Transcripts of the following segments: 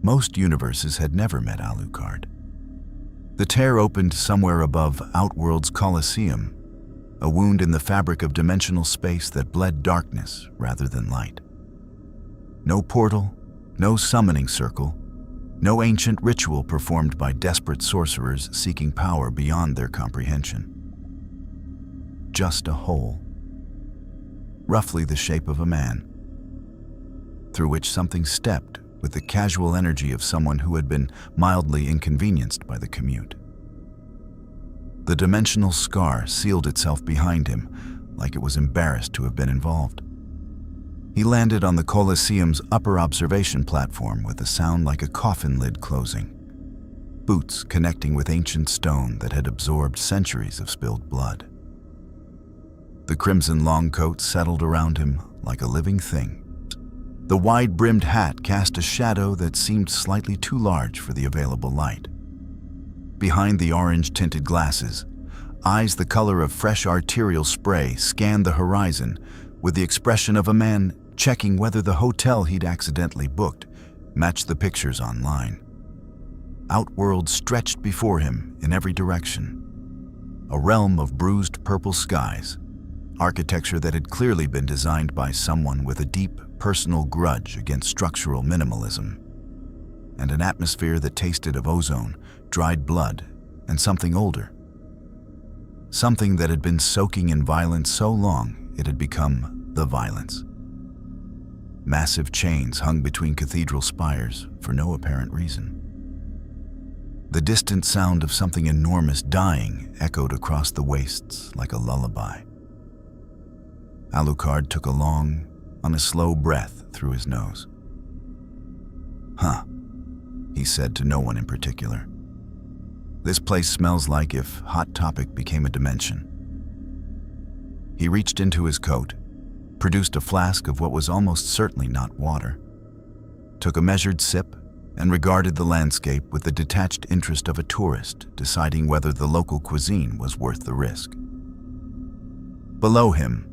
Most universes had never met Alucard. The tear opened somewhere above Outworld's Koliseum, a wound in the fabric of dimensional space that bled darkness rather than light. No portal, no summoning circle, no ancient ritual performed by desperate sorcerers seeking power beyond their comprehension. Just a hole, roughly the shape of a man, through which something stepped with the casual energy of someone who had been mildly inconvenienced by the commute. The dimensional scar sealed itself behind him, like it was embarrassed to have been involved. He landed on the Koliseum's upper observation platform with a sound like a coffin lid closing, boots connecting with ancient stone that had absorbed centuries of spilled blood. The crimson long coat settled around him like a living thing. The wide-brimmed hat cast a shadow that seemed slightly too large for the available light. Behind the orange-tinted glasses, eyes the color of fresh arterial spray scanned the horizon with the expression of a man checking whether the hotel he'd accidentally booked matched the pictures online. Outworld stretched before him in every direction, a realm of bruised purple skies, architecture that had clearly been designed by someone with a deep personal grudge against structural minimalism, and an atmosphere that tasted of ozone, dried blood, and something older. Something that had been soaking in violence so long it had become the violence. Massive chains hung between cathedral spires for no apparent reason. The distant sound of something enormous dying echoed across the wastes like a lullaby. Alucard took a long, slow breath through his nose. "Huh," he said to no one in particular. "This place smells like if Hot Topic became a dimension." He reached into his coat, produced a flask of what was almost certainly not water, took a measured sip, and regarded the landscape with the detached interest of a tourist deciding whether the local cuisine was worth the risk. Below him,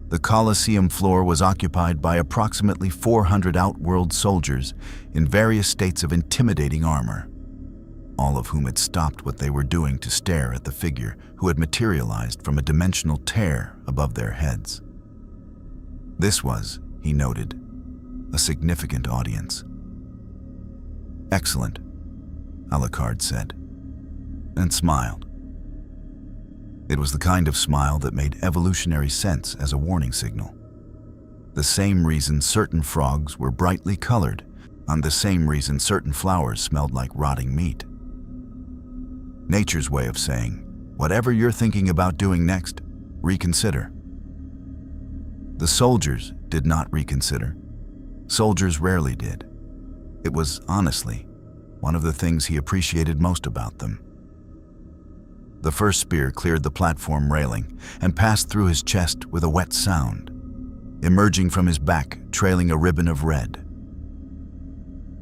the Koliseum floor was occupied by approximately 400 Outworld soldiers in various states of intimidating armor, all of whom had stopped what they were doing to stare at the figure who had materialized from a dimensional tear above their heads. This was, he noted, a significant audience. "Excellent," Alucard said, and smiled. It was the kind of smile that made evolutionary sense as a warning signal. The same reason certain frogs were brightly colored, and the same reason certain flowers smelled like rotting meat. Nature's way of saying, whatever you're thinking about doing next, reconsider. The soldiers did not reconsider. Soldiers rarely did. It was, honestly, one of the things he appreciated most about them. The first spear cleared the platform railing and passed through his chest with a wet sound, emerging from his back, trailing a ribbon of red.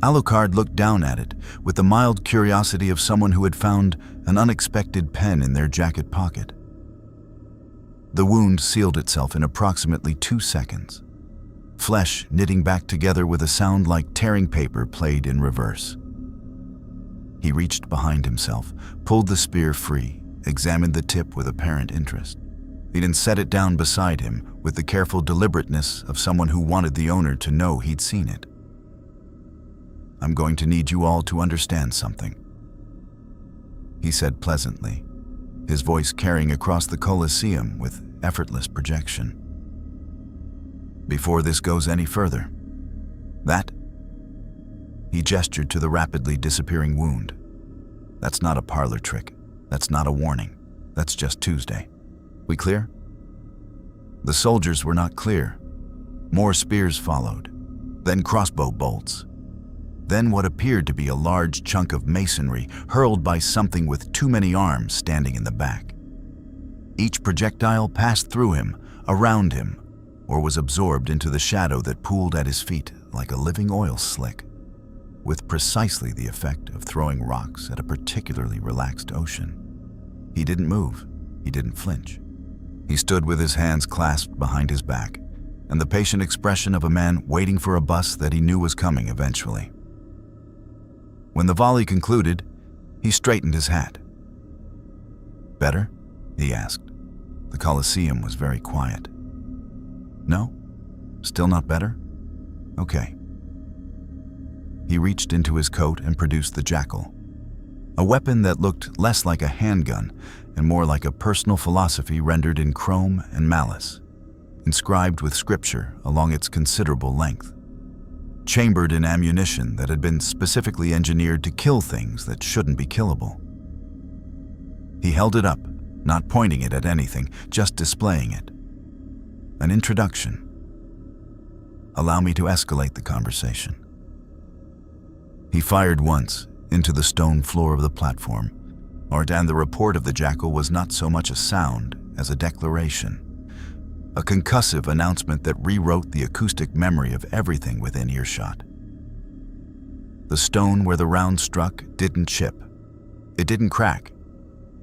Alucard looked down at it with the mild curiosity of someone who had found an unexpected pen in their jacket pocket. The wound sealed itself in approximately 2 seconds, flesh knitting back together with a sound like tearing paper played in reverse. He reached behind himself, pulled the spear free, examined the tip with apparent interest. He then set it down beside him with the careful deliberateness of someone who wanted the owner to know he'd seen it. "I'm going to need you all to understand something," he said pleasantly, his voice carrying across the Koliseum with effortless projection. "Before this goes any further, that," he gestured to the rapidly disappearing wound, "that's not a parlor trick. That's not a warning. That's just Tuesday. We clear?" The soldiers were not clear. More spears followed, then crossbow bolts. Then what appeared to be a large chunk of masonry hurled by something with too many arms standing in the back. Each projectile passed through him, around him, or was absorbed into the shadow that pooled at his feet like a living oil slick, with precisely the effect of throwing rocks at a particularly relaxed ocean. He didn't move. He didn't flinch. He stood with his hands clasped behind his back, and the patient expression of a man waiting for a bus that he knew was coming eventually. When the volley concluded, he straightened his hat. "Better?" he asked. The Koliseum was very quiet. "No? Still not better? Okay." He reached into his coat and produced the jackal, a weapon that looked less like a handgun and more like a personal philosophy rendered in chrome and malice, inscribed with scripture along its considerable length, chambered in ammunition that had been specifically engineered to kill things that shouldn't be killable. He held it up, not pointing it at anything, just displaying it. An introduction. Allow me to escalate the conversation. He fired once into the stone floor of the platform, and the report of the jackal was not so much a sound as a declaration, a concussive announcement that rewrote the acoustic memory of everything within earshot. The stone where the round struck didn't chip. It didn't crack.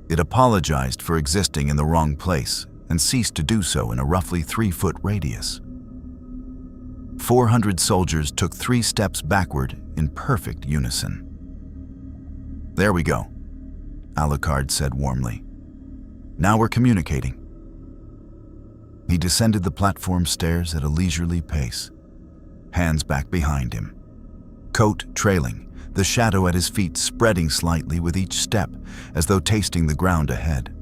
It apologized for existing in the wrong place and ceased to do so in a roughly 3-foot radius. 400 soldiers took 3 steps backward in perfect unison. "There we go," Alucard said warmly. "Now we're communicating." He descended the platform stairs at a leisurely pace, hands back behind him, coat trailing, the shadow at his feet spreading slightly with each step as though tasting the ground ahead.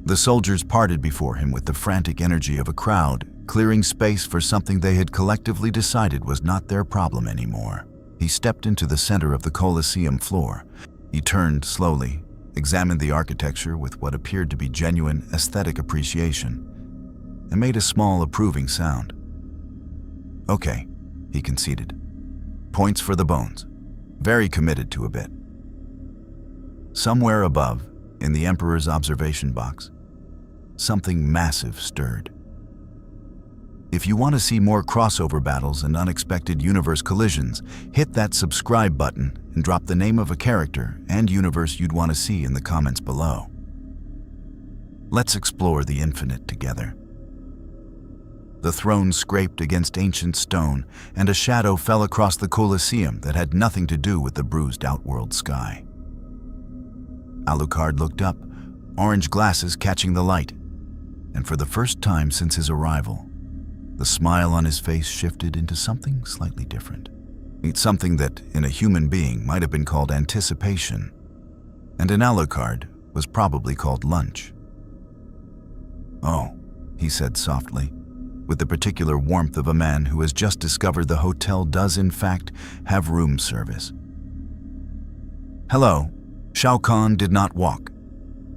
The soldiers parted before him with the frantic energy of a crowd, clearing space for something they had collectively decided was not their problem anymore. He stepped into the center of the Koliseum floor. He turned slowly, examined the architecture with what appeared to be genuine aesthetic appreciation, and made a small approving sound. "Okay," he conceded. "Points for the bones. Very committed to a bit." Somewhere above, in the Emperor's observation box, something massive stirred. If you want to see more crossover battles and unexpected universe collisions, hit that subscribe button and drop the name of a character and universe you'd want to see in the comments below. Let's explore the infinite together. The throne scraped against ancient stone, and a shadow fell across the Koliseum that had nothing to do with the bruised outworld sky. Alucard looked up, orange glasses catching the light, and for the first time since his arrival, the smile on his face shifted into something slightly different. It's something that, in a human being, might have been called anticipation, and in Alucard was probably called lunch. "Oh," he said softly, with the particular warmth of a man who has just discovered the hotel does in fact have room service. "Hello, Shao Kahn did not walk.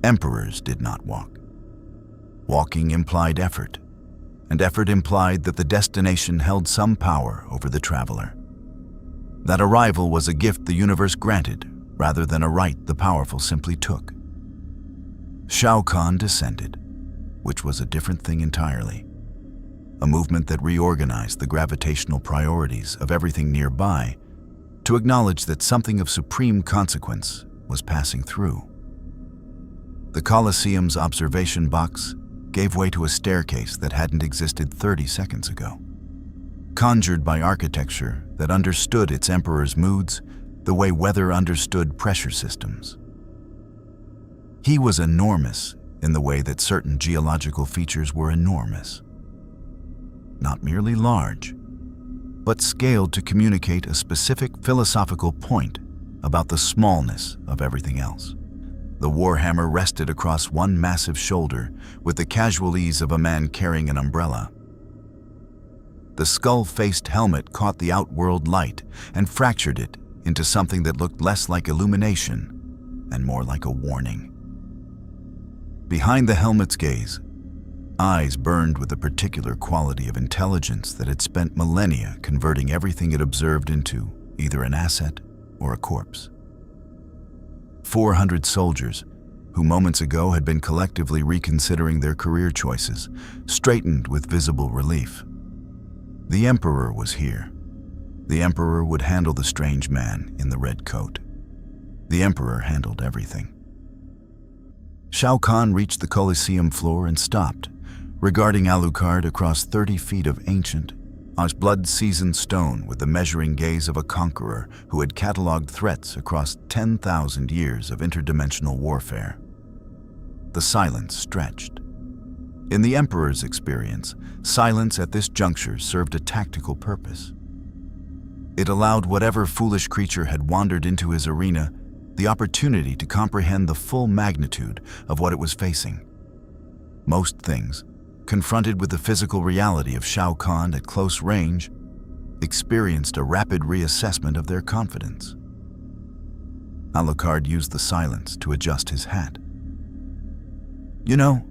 Emperors did not walk. Walking implied effort, and effort implied that the destination held some power over the traveler. That arrival was a gift the universe granted, rather than a right the powerful simply took. Shao Kahn descended, which was a different thing entirely. A movement that reorganized the gravitational priorities of everything nearby to acknowledge that something of supreme consequence was passing through. The Koliseum's observation box gave way to a staircase that hadn't existed 30 seconds ago, conjured by architecture that understood its emperor's moods the way weather understood pressure systems. He was enormous in the way that certain geological features were enormous. Not merely large, but scaled to communicate a specific philosophical point about the smallness of everything else. The warhammer rested across one massive shoulder with the casual ease of a man carrying an umbrella. The skull-faced helmet caught the outworld light and fractured it into something that looked less like illumination and more like a warning. Behind the helmet's gaze, eyes burned with a particular quality of intelligence that had spent millennia converting everything it observed into either an asset or a corpse. 400 soldiers, who moments ago had been collectively reconsidering their career choices, straightened with visible relief. The Emperor was here. The Emperor would handle the strange man in the red coat. The Emperor handled everything. Shao Kahn reached the Koliseum floor and stopped, regarding Alucard across 30 feet of ancient, a blood-seasoned stone with the measuring gaze of a conqueror who had cataloged threats across 10,000 years of interdimensional warfare. The silence stretched. In the Emperor's experience, silence at this juncture served a tactical purpose. It allowed whatever foolish creature had wandered into his arena the opportunity to comprehend the full magnitude of what it was facing. Most things, confronted with the physical reality of Shao Kahn at close range, experienced a rapid reassessment of their confidence. Alucard used the silence to adjust his hat. "You know,"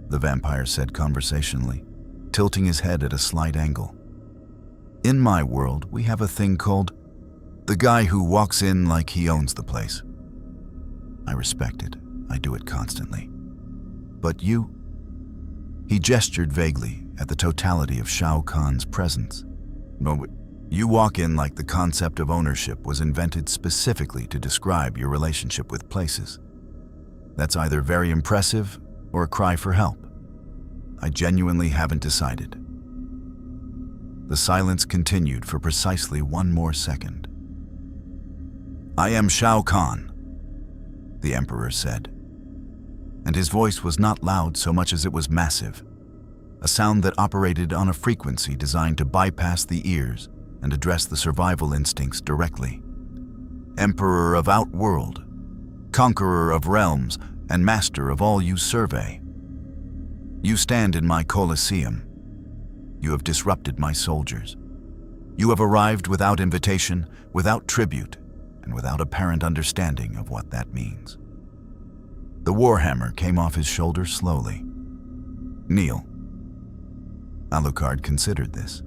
the vampire said conversationally, tilting his head at a slight angle, "in my world, we have a thing called the guy who walks in like he owns the place. I respect it. I do it constantly. But you..." He gestured vaguely at the totality of Shao Kahn's presence. "No, you walk in like the concept of ownership was invented specifically to describe your relationship with places. That's either very impressive or a cry for help. I genuinely haven't decided." The silence continued for precisely one more second. "I am Shao Kahn," the Emperor said, and his voice was not loud so much as it was massive, a sound that operated on a frequency designed to bypass the ears and address the survival instincts directly. "Emperor of Outworld, conqueror of realms, and master of all you survey. You stand in my Koliseum. You have disrupted my soldiers. You have arrived without invitation, without tribute, and without apparent understanding of what that means." The warhammer came off his shoulder slowly. "Kneel." Alucard considered this.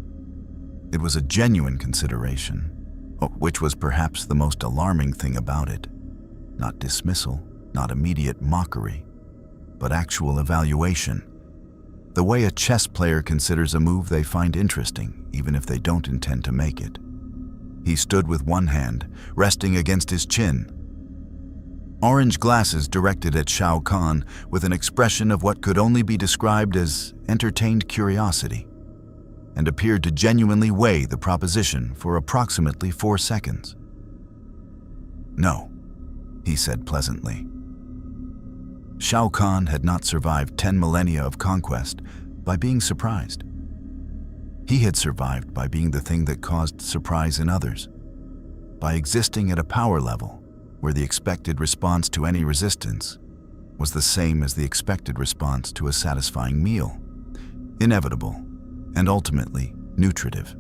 It was a genuine consideration, which was perhaps the most alarming thing about it. Not dismissal, not immediate mockery, but actual evaluation. The way a chess player considers a move they find interesting, even if they don't intend to make it. He stood with one hand, resting against his chin. Orange glasses directed at Shao Kahn with an expression of what could only be described as entertained curiosity, and appeared to genuinely weigh the proposition for approximately 4 seconds. "No," he said pleasantly. Shao Kahn had not survived 10 millennia of conquest by being surprised. He had survived by being the thing that caused surprise in others, by existing at a power level where the expected response to any resistance was the same as the expected response to a satisfying meal, inevitable and ultimately nutritive.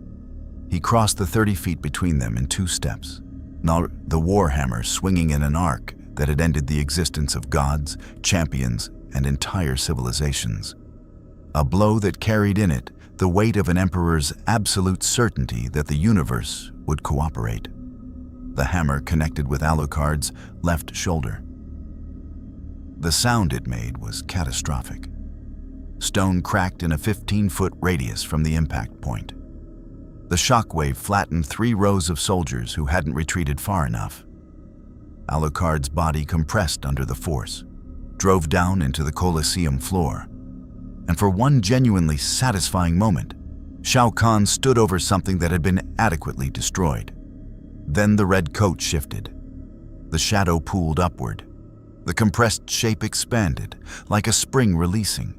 He crossed the 30 feet between them in 2 steps, the warhammer swinging in an arc that had ended the existence of gods, champions, and entire civilizations. A blow that carried in it the weight of an emperor's absolute certainty that the universe would cooperate. The hammer connected with Alucard's left shoulder. The sound it made was catastrophic. Stone cracked in a 15-foot radius from the impact point. The shockwave flattened 3 rows of soldiers who hadn't retreated far enough. Alucard's body compressed under the force, drove down into the Koliseum floor, and for one genuinely satisfying moment, Shao Kahn stood over something that had been adequately destroyed. Then the red coat shifted. The shadow pooled upward. The compressed shape expanded, like a spring releasing,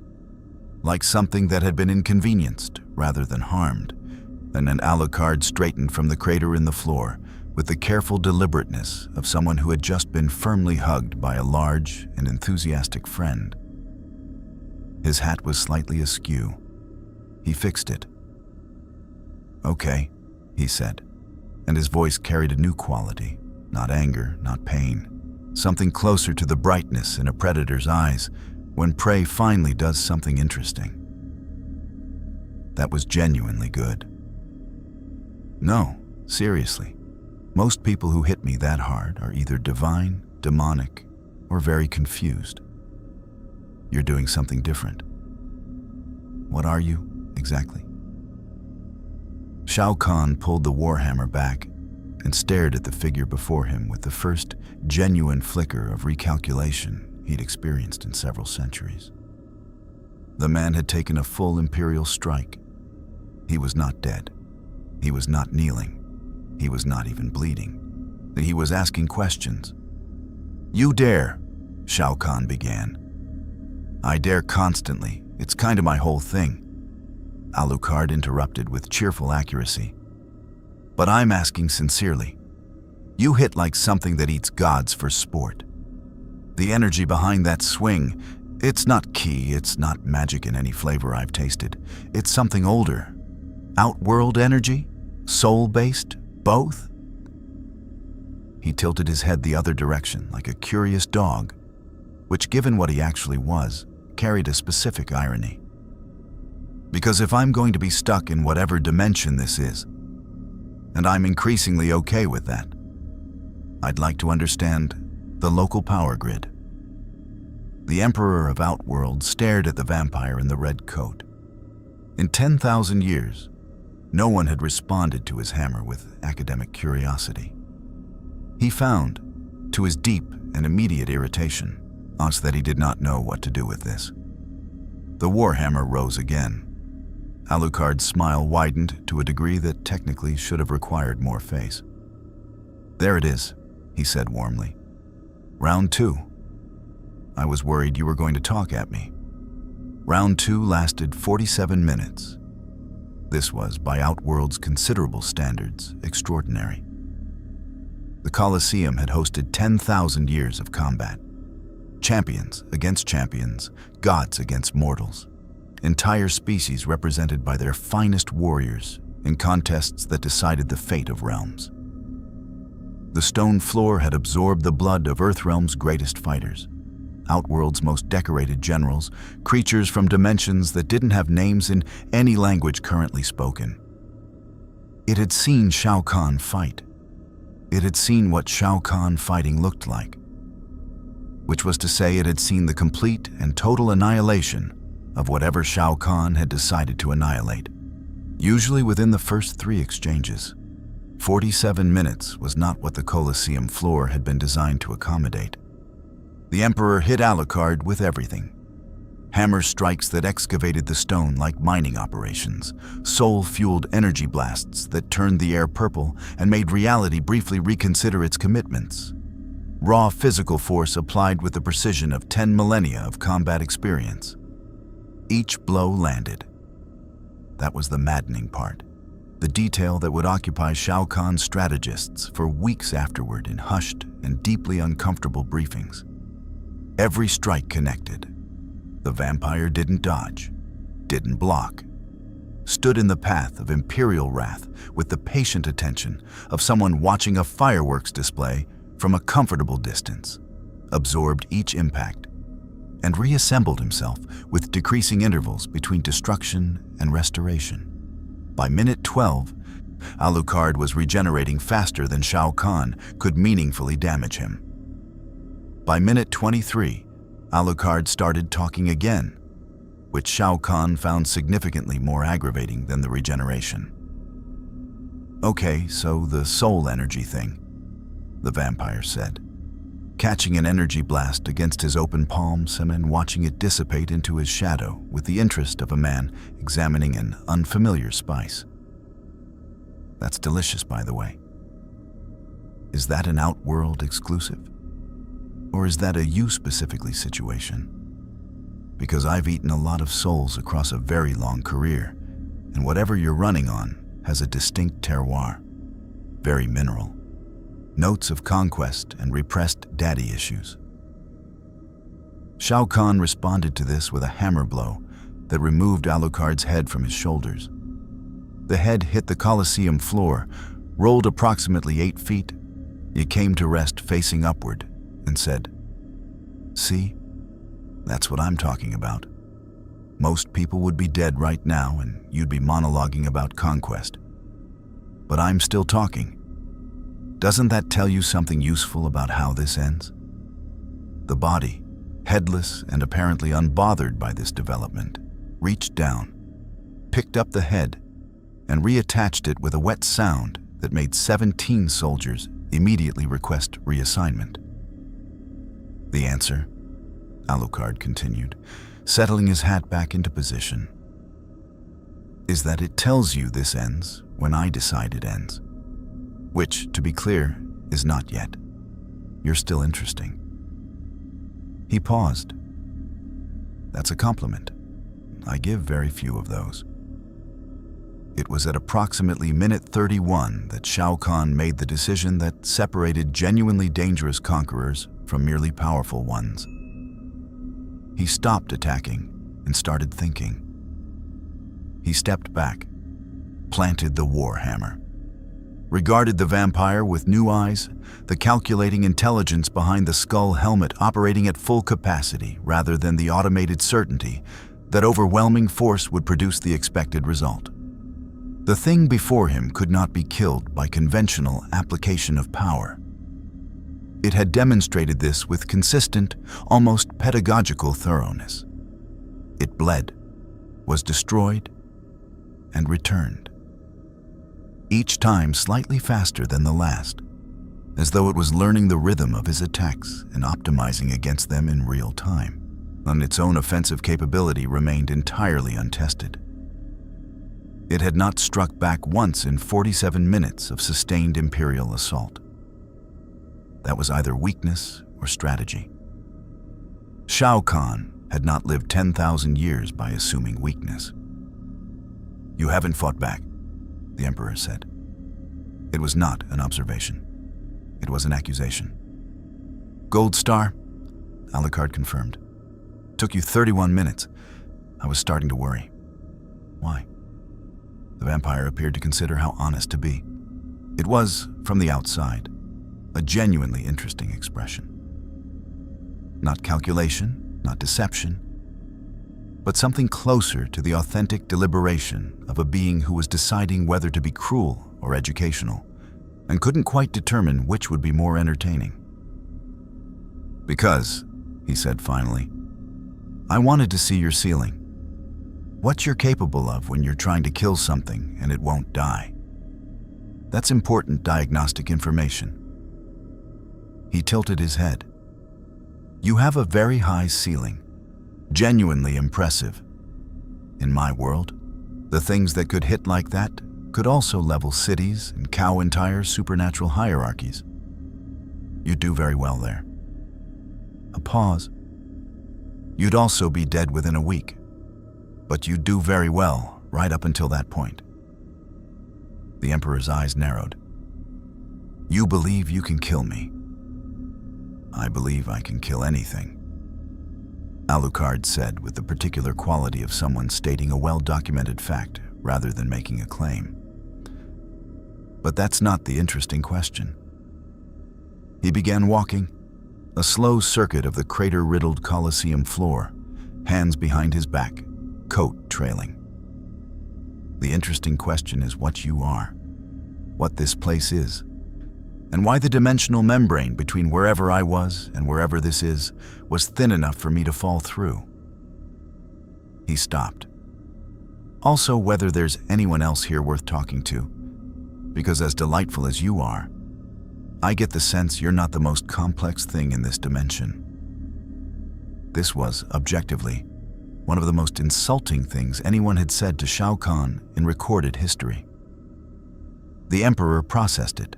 like something that had been inconvenienced rather than harmed. And then Alucard straightened from the crater in the floor, with the careful deliberateness of someone who had just been firmly hugged by a large and enthusiastic friend. His hat was slightly askew. He fixed it. "Okay," he said, and his voice carried a new quality, not anger, not pain, something closer to the brightness in a predator's eyes when prey finally does something interesting. That was genuinely good. "No, seriously. Most people who hit me that hard are either divine, demonic, or very confused. You're doing something different. What are you, exactly?" Shao Kahn pulled the warhammer back and stared at the figure before him with the first genuine flicker of recalculation he'd experienced in several centuries. The man had taken a full imperial strike. He was not dead. He was not kneeling. He was not even bleeding. He was asking questions. "You dare," Shao Kahn began. "I dare constantly. It's kind of my whole thing," Alucard interrupted with cheerful accuracy. "But I'm asking sincerely. You hit like something that eats gods for sport. The energy behind that swing, it's not ki, it's not magic in any flavor I've tasted. It's something older. Outworld energy? Soul-based? Both?" He tilted his head the other direction like a curious dog, which, given what he actually was, carried a specific irony. "Because if I'm going to be stuck in whatever dimension this is, and I'm increasingly okay with that, I'd like to understand the local power grid." The Emperor of Outworld stared at the vampire in the red coat. In 10,000 years, no one had responded to his hammer with academic curiosity. He found, to his deep and immediate irritation, that he did not know what to do with this. The warhammer rose again. Alucard's smile widened to a degree that technically should have required more face. "There it is," he said warmly. "Round 2. I was worried you were going to talk at me." Round 2 lasted 47 minutes. This was, by Outworld's considerable standards, extraordinary. The Koliseum had hosted 10,000 years of combat. Champions against champions, gods against mortals. Entire species represented by their finest warriors in contests that decided the fate of realms. The stone floor had absorbed the blood of Earthrealm's greatest fighters, Outworld's most decorated generals, creatures from dimensions that didn't have names in any language currently spoken. It had seen Shao Kahn fight. It had seen what Shao Kahn fighting looked like, which was to say it had seen the complete and total annihilation of whatever Shao Kahn had decided to annihilate, usually within the first 3 exchanges. 47 minutes was not what the Koliseum floor had been designed to accommodate. The Emperor hit Alucard with everything. Hammer strikes that excavated the stone like mining operations, soul-fueled energy blasts that turned the air purple and made reality briefly reconsider its commitments. Raw physical force applied with the precision of 10 millennia of combat experience. Each blow landed. That was the maddening part, the detail that would occupy Shao Kahn's strategists for weeks afterward in hushed and deeply uncomfortable briefings. Every strike connected. The vampire didn't dodge, didn't block, stood in the path of imperial wrath with the patient attention of someone watching a fireworks display from a comfortable distance, absorbed each impact, and reassembled himself with decreasing intervals between destruction and restoration. By minute 12, Alucard was regenerating faster than Shao Kahn could meaningfully damage him. By minute 23, Alucard started talking again, which Shao Kahn found significantly more aggravating than the regeneration. "Okay, so the soul energy thing," the vampire said, catching an energy blast against his open palms and then watching it dissipate into his shadow with the interest of a man examining an unfamiliar spice. "That's delicious, by the way. Is that an Outworld exclusive? Or is that a you specifically situation? Because I've eaten a lot of souls across a very long career, and whatever you're running on has a distinct terroir, very mineral. Notes of conquest and repressed daddy issues." Shao Kahn responded to this with a hammer blow that removed Alucard's head from his shoulders. The head hit the Koliseum floor, rolled approximately 8 feet. It came to rest facing upward and said, "See, that's what I'm talking about. Most people would be dead right now and you'd be monologuing about conquest. But I'm still talking. Doesn't that tell you something useful about how this ends?" The body, headless and apparently unbothered by this development, reached down, picked up the head, and reattached it with a wet sound that made 17 soldiers immediately request reassignment. "The answer," Alucard continued, settling his hat back into position, is that it tells you this ends when I decide it ends. Which, to be clear, is not yet. You're still interesting. He paused. That's a compliment. I give very few of those. It was at approximately minute 31 that Shao Kahn made the decision that separated genuinely dangerous conquerors from merely powerful ones. He stopped attacking and started thinking. He stepped back, planted the war hammer, regarded the vampire with new eyes, the calculating intelligence behind the skull helmet operating at full capacity rather than the automated certainty that overwhelming force would produce the expected result. The thing before him could not be killed by conventional application of power. It had demonstrated this with consistent, almost pedagogical thoroughness. It bled, was destroyed, and returned. Each time slightly faster than the last, as though it was learning the rhythm of his attacks and optimizing against them in real time, and its own offensive capability remained entirely untested. It had not struck back once in 47 minutes of sustained Imperial assault. That was either weakness or strategy. Shao Kahn had not lived 10,000 years by assuming weakness. "You haven't fought back," the Emperor said. It was not an observation. It was an accusation. "Gold Star?" Alucard confirmed. "Took you 31 minutes. I was starting to worry." "Why?" The vampire appeared to consider how honest to be. It was, from the outside, a genuinely interesting expression. Not calculation, not deception, but something closer to the authentic deliberation of a being who was deciding whether to be cruel or educational, and couldn't quite determine which would be more entertaining. "Because," he said finally, "I wanted to see your ceiling. What you're capable of when you're trying to kill something and it won't die. That's important diagnostic information." He tilted his head. "You have a very high ceiling, genuinely impressive. In my world, the things that could hit like that could also level cities and cow entire supernatural hierarchies. You do very well there." A pause. "You'd also be dead within a week, but you do very well right up until that point." The Emperor's eyes narrowed. "You believe you can kill me. I believe I can kill anything," Alucard said with the particular quality of someone stating a well-documented fact rather than making a claim. But that's not the interesting question. He began walking, a slow circuit of the crater-riddled Koliseum floor, hands behind his back, coat trailing. The interesting question is what you are, what this place is, and why the dimensional membrane between wherever I was and wherever this is was thin enough for me to fall through. He stopped. Also, whether there's anyone else here worth talking to, because as delightful as you are, I get the sense you're not the most complex thing in this dimension. This was, objectively, one of the most insulting things anyone had said to Shao Kahn in recorded history. The Emperor processed it.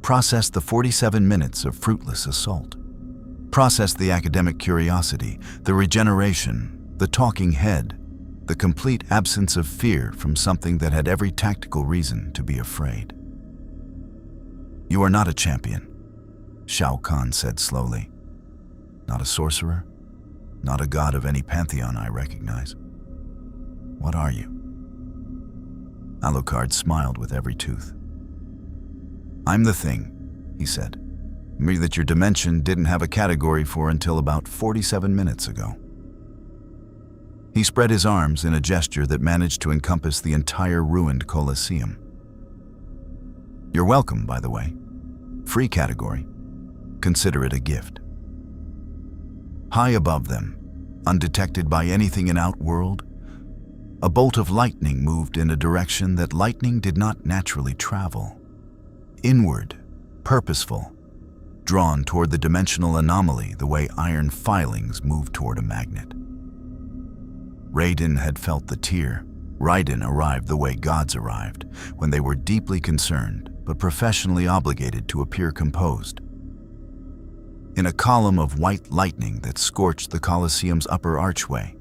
Processed the 47 minutes of fruitless assault. Processed the academic curiosity, the regeneration, the talking head, the complete absence of fear from something that had every tactical reason to be afraid. "You are not a champion," Shao Kahn said slowly. "Not a sorcerer, not a god of any pantheon I recognize. What are you?" Alucard smiled with every tooth. "I'm the thing," he said. "Me that your dimension didn't have a category for until about 47 minutes ago." He spread his arms in a gesture that managed to encompass the entire ruined Koliseum. "You're welcome, by the way. Free category. Consider it a gift." High above them, undetected by anything in Outworld, a bolt of lightning moved in a direction that lightning did not naturally travel. Inward, purposeful, drawn toward the dimensional anomaly the way iron filings move toward a magnet. Raiden had felt the tear, Raiden arrived the way gods arrived, when they were deeply concerned but professionally obligated to appear composed. In a column of white lightning that scorched the Koliseum's upper archway,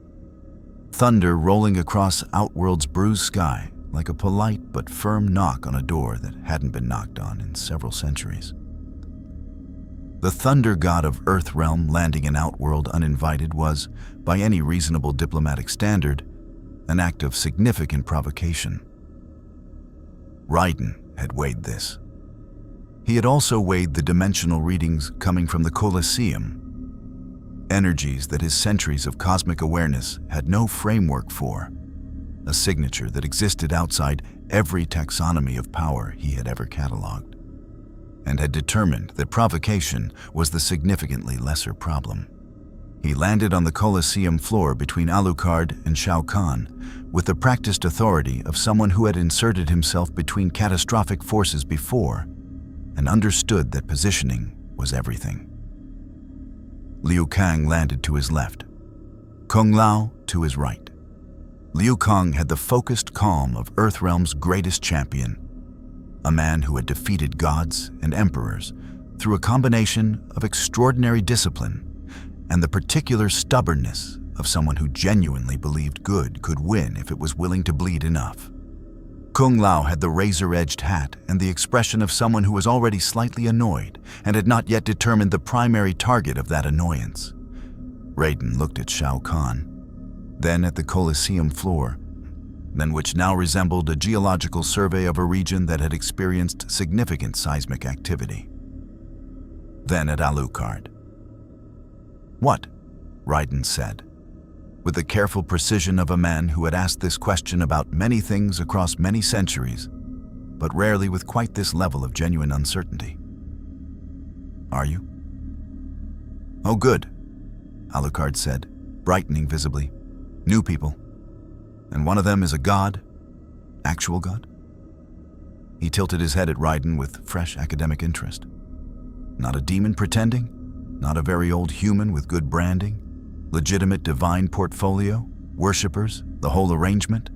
thunder rolling across Outworld's bruised sky like a polite but firm knock on a door that hadn't been knocked on in several centuries. The thunder god of Earthrealm landing in Outworld uninvited was, by any reasonable diplomatic standard, an act of significant provocation. Raiden had weighed this. He had also weighed the dimensional readings coming from the Koliseum, energies that his centuries of cosmic awareness had no framework for, a signature that existed outside every taxonomy of power he had ever catalogued, and had determined that provocation was the significantly lesser problem. He landed on the Koliseum floor between Alucard and Shao Kahn with the practiced authority of someone who had inserted himself between catastrophic forces before and understood that positioning was everything. Liu Kang landed to his left, Kung Lao to his right. Liu Kang had the focused calm of Earthrealm's greatest champion, a man who had defeated gods and emperors through a combination of extraordinary discipline and the particular stubbornness of someone who genuinely believed good could win if it was willing to bleed enough. Kung Lao had the razor-edged hat and the expression of someone who was already slightly annoyed and had not yet determined the primary target of that annoyance. Raiden looked at Shao Kahn, then at the Koliseum floor, which now resembled a geological survey of a region that had experienced significant seismic activity. Then at Alucard. "What?" Raiden said, with the careful precision of a man who had asked this question about many things across many centuries, but rarely with quite this level of genuine uncertainty. "Are you?" "Oh, good," Alucard said, brightening visibly. "New people. And one of them is a god? Actual god?" He tilted his head at Raiden with fresh academic interest. "Not a demon pretending? Not a very old human with good branding? Legitimate divine portfolio? Worshippers? The whole arrangement?"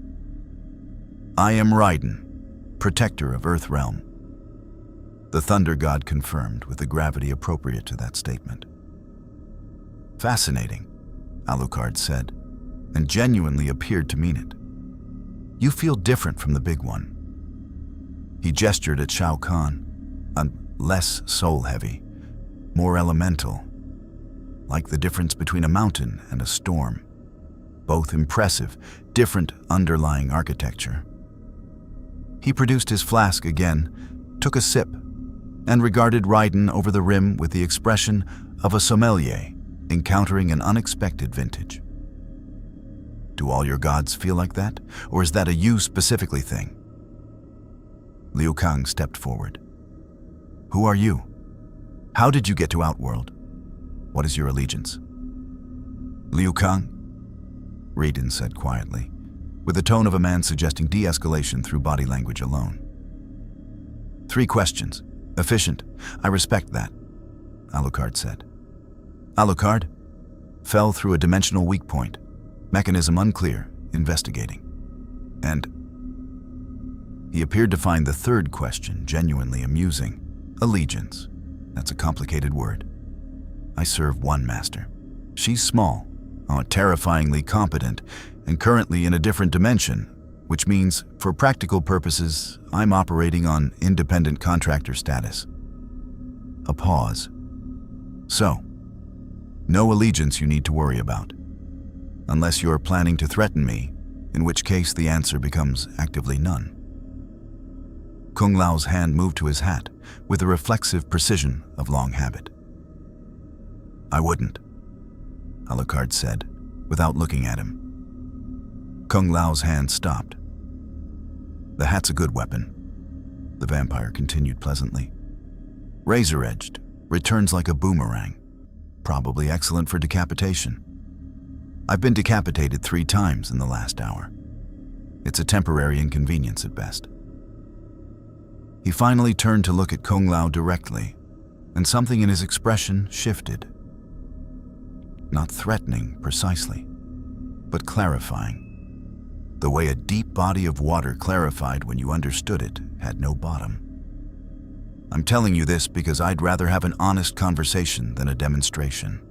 "I am Raiden, protector of Earthrealm," the Thunder God confirmed with the gravity appropriate to that statement. "Fascinating," Alucard said, and genuinely appeared to mean it. "You feel different from the big one." He gestured at Shao Kahn, less soul-heavy, more elemental, like the difference between a mountain and a storm. Both impressive, different underlying architecture. He produced his flask again, took a sip, and regarded Raiden over the rim with the expression of a sommelier encountering an unexpected vintage. "Do all your gods feel like that, or is that a you specifically thing?" Liu Kang stepped forward. "Who are you? How did you get to Outworld? What is your allegiance?" "Liu Kang," Raiden said quietly, with the tone of a man suggesting de-escalation through body language alone. "3 questions. Efficient. I respect that," Alucard said. "Alucard? Fell through a dimensional weak point. Mechanism unclear. Investigating." And he appeared to find the 3rd question genuinely amusing. "Allegiance. That's a complicated word. I serve one master. She's small, terrifyingly competent, and currently in a different dimension, which means, for practical purposes, I'm operating on independent contractor status." A pause. "So, no allegiance you need to worry about. Unless you're planning to threaten me, in which case the answer becomes actively none." Kung Lao's hand moved to his hat with the reflexive precision of long habit. "I wouldn't," Alucard said, without looking at him. Kung Lao's hand stopped. "The hat's a good weapon," the vampire continued pleasantly. "Razor-edged, returns like a boomerang. Probably excellent for decapitation. I've been decapitated 3 times in the last hour. It's a temporary inconvenience at best." He finally turned to look at Kung Lao directly, and something in his expression shifted. Not threatening precisely, but clarifying. the way a deep body of water clarified when you understood it had no bottom. I'm telling you this because I'd rather have an honest conversation than a demonstration.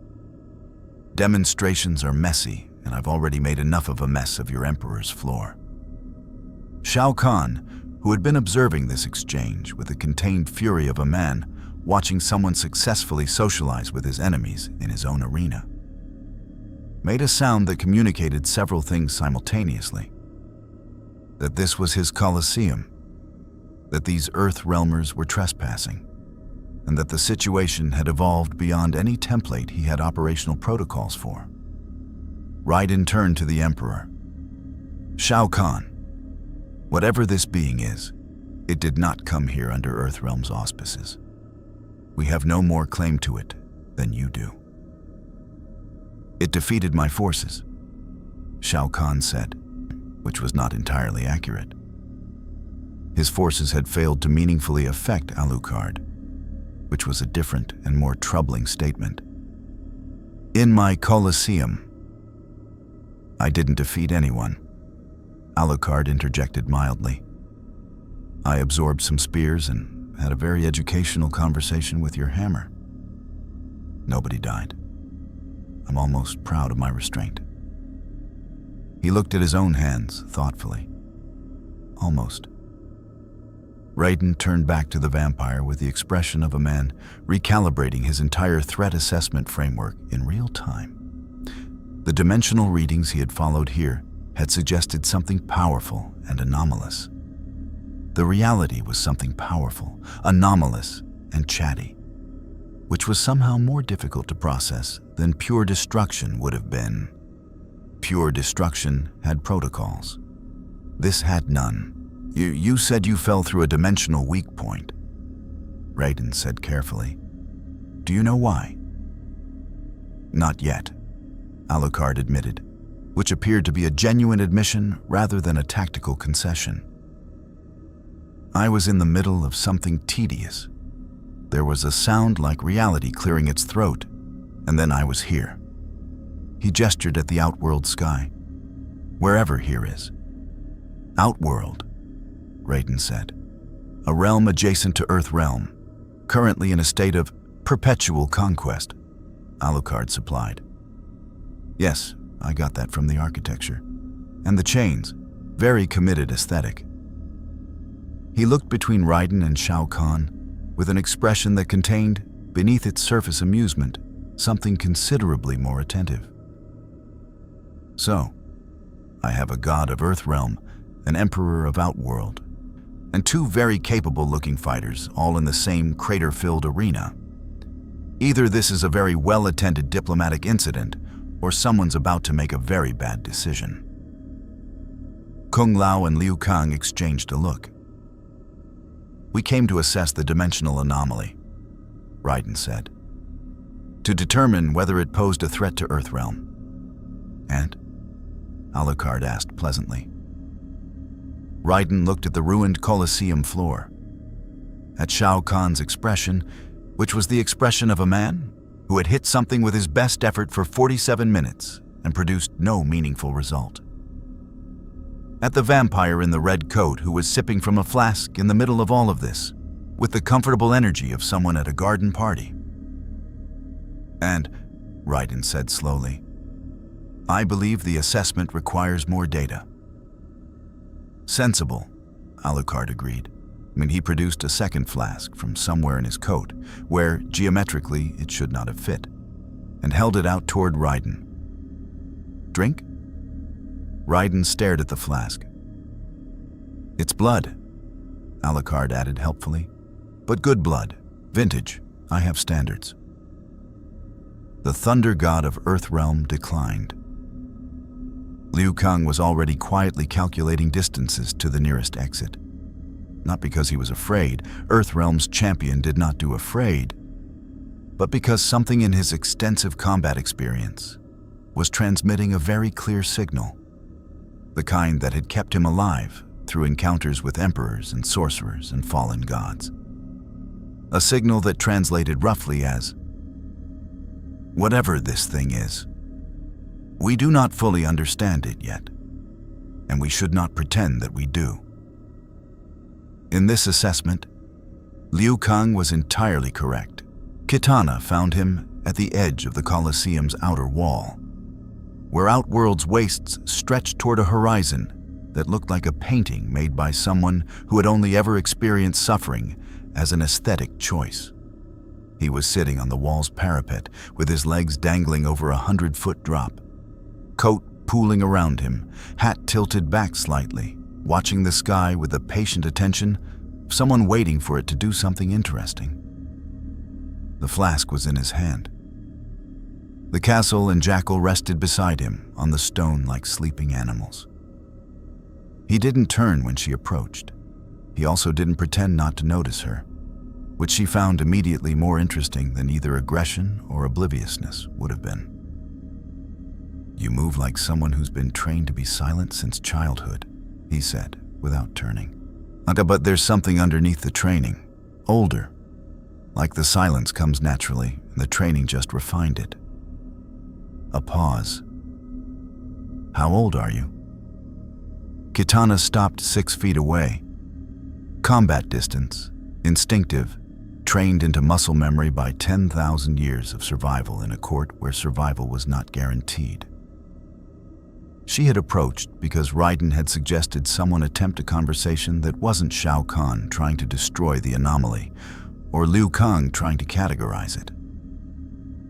Demonstrations are messy, and I've already made enough of a mess of your Emperor's floor. Shao Kahn, who had been observing this exchange with the contained fury of a man watching someone successfully socialize with his enemies in his own arena, made a sound that communicated several things simultaneously. That this was his Koliseum, that these Earth Realmers were trespassing, and that the situation had evolved beyond any template he had operational protocols for. Raiden turned to the Emperor. Shao Kahn, whatever this being is, it did not come here under Earthrealm's auspices. We have no more claim to it than you do. It defeated my forces, Shao Kahn said, which was not entirely accurate. His forces had failed to meaningfully affect Alucard, which was a different and more troubling statement. In my Koliseum, I didn't defeat anyone, Alucard interjected mildly. I absorbed some spears and had a very educational conversation with your hammer. Nobody died. I'm almost proud of my restraint. He looked at his own hands thoughtfully. Almost. Raiden turned back to the vampire with the expression of a man recalibrating his entire threat assessment framework in real time. The dimensional readings he had followed here had suggested something powerful and anomalous. The reality was something powerful, anomalous, and chatty, which was somehow more difficult to process than pure destruction would have been. Pure destruction had protocols. This had none. You said you fell through a dimensional weak point, Raiden said carefully. Do you know why? Not yet, Alucard admitted, which appeared to be a genuine admission rather than a tactical concession. I was in the middle of something tedious. There was a sound like reality clearing its throat, and then I was here. He gestured at the outworld sky. Wherever here is. Outworld, Raiden said. A realm adjacent to Earthrealm, currently in a state of perpetual conquest, Alucard supplied. Yes, I got that from the architecture. And the chains, very committed aesthetic. He looked between Raiden and Shao Kahn with an expression that contained, beneath its surface amusement, something considerably more attentive. So, I have a god of Earthrealm, an emperor of Outworld, and two very capable-looking fighters all in the same crater-filled arena. Either this is a very well-attended diplomatic incident, or someone's about to make a very bad decision. Kung Lao and Liu Kang exchanged a look. We came to assess the dimensional anomaly, Raiden said, to determine whether it posed a threat to Earthrealm. And? Alucard asked pleasantly. Raiden looked at the ruined Koliseum floor, at Shao Kahn's expression, which was the expression of a man who had hit something with his best effort for 47 minutes and produced no meaningful result. At the vampire in the red coat who was sipping from a flask in the middle of all of this, with the comfortable energy of someone at a garden party. And, Raiden said slowly, I believe the assessment requires more data. Sensible, Alucard agreed, when he produced a second flask from somewhere in his coat, where, geometrically, it should not have fit, and held it out toward Raiden. Drink? Raiden stared at the flask. It's blood, Alucard added helpfully. But good blood. Vintage. I have standards. The thunder god of Earthrealm declined. Liu Kang was already quietly calculating distances to the nearest exit. Not because he was afraid, Earthrealm's champion did not do afraid, but because something in his extensive combat experience was transmitting a very clear signal, the kind that had kept him alive through encounters with emperors and sorcerers and fallen gods. A signal that translated roughly as, whatever this thing is, we do not fully understand it yet, and we should not pretend that we do. In this assessment, Liu Kang was entirely correct. Kitana found him at the edge of the Koliseum's outer wall, where Outworld's wastes stretched toward a horizon that looked like a painting made by someone who had only ever experienced suffering as an aesthetic choice. He was sitting on the wall's parapet with his legs dangling over a 100-foot drop, coat pooling around him, hat tilted back slightly, watching the sky with the patient attention of someone waiting for it to do something interesting. The flask was in his hand. The castle and jackal rested beside him on the stone like sleeping animals. He didn't turn when she approached. He also didn't pretend not to notice her, which she found immediately more interesting than either aggression or obliviousness would have been. "You move like someone who's been trained to be silent since childhood," he said, without turning. "But there's something underneath the training. Older. Like the silence comes naturally, and the training just refined it." A pause. "How old are you?" Kitana stopped 6 feet away. Combat distance, instinctive, trained into muscle memory by 10,000 years of survival in a court where survival was not guaranteed. She had approached because Raiden had suggested someone attempt a conversation that wasn't Shao Kahn trying to destroy the anomaly, or Liu Kang trying to categorize it.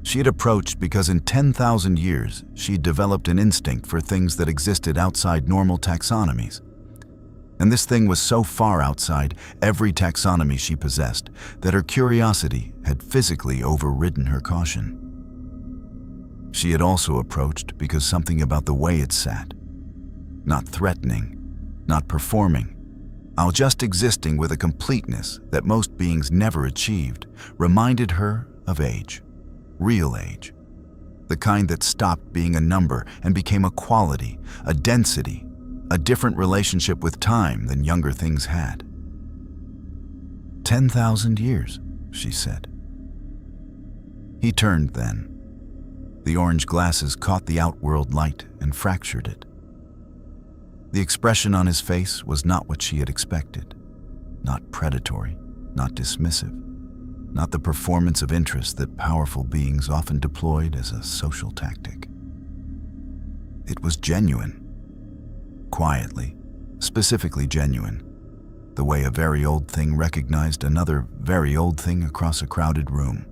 She had approached because in 10,000 years, she'd developed an instinct for things that existed outside normal taxonomies. And this thing was so far outside every taxonomy she possessed that her curiosity had physically overridden her caution. She had also approached because something about the way it sat, not threatening, not performing, just existing with a completeness that most beings never achieved, reminded her of age. Real age. The kind that stopped being a number and became a quality, a density, a different relationship with time than younger things had. 10,000 years, she said. He turned then. The orange glasses caught the outworld light and fractured it. The expression on his face was not what she had expected. Not predatory, not dismissive. Not the performance of interest that powerful beings often deployed as a social tactic. It was genuine. Quietly, specifically genuine, the way a very old thing recognized another very old thing across a crowded room.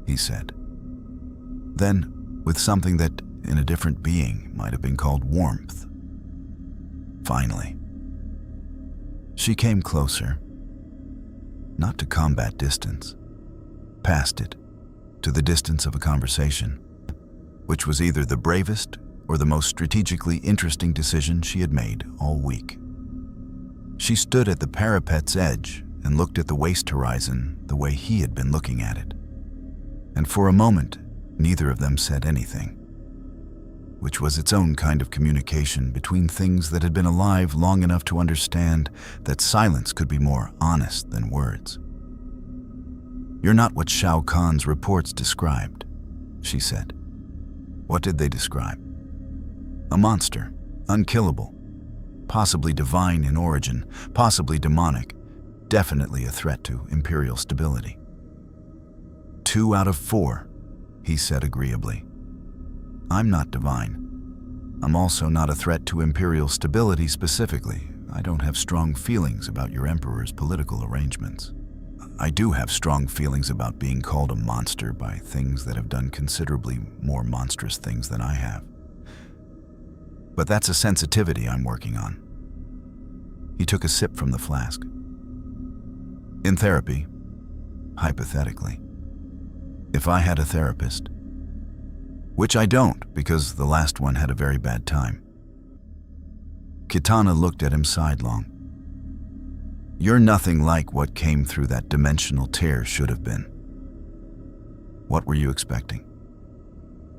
He said. Then, with something that, in a different being, might have been called warmth. Finally. She came closer. Not to combat distance, past it, to the distance of a conversation, which was either the bravest or the most strategically interesting decision she had made all week. She stood at the parapet's edge and looked at the waste horizon the way he had been looking at it. And for a moment, neither of them said anything, which was its own kind of communication between things that had been alive long enough to understand that silence could be more honest than words. "You're not what Shao Kahn's reports described," she said. "What did they describe?" "A monster, unkillable, possibly divine in origin, possibly demonic, definitely a threat to Imperial stability." 2 out of 4, he said agreeably. "I'm not divine. I'm also not a threat to Imperial stability specifically. I don't have strong feelings about your Emperor's political arrangements. I do have strong feelings about being called a monster by things that have done considerably more monstrous things than I have. But that's a sensitivity I'm working on." He took a sip from the flask. "In therapy, hypothetically, if I had a therapist, which I don't because the last one had a very bad time." Kitana looked at him sidelong. "You're nothing like what came through that dimensional tear should have been. What were you expecting?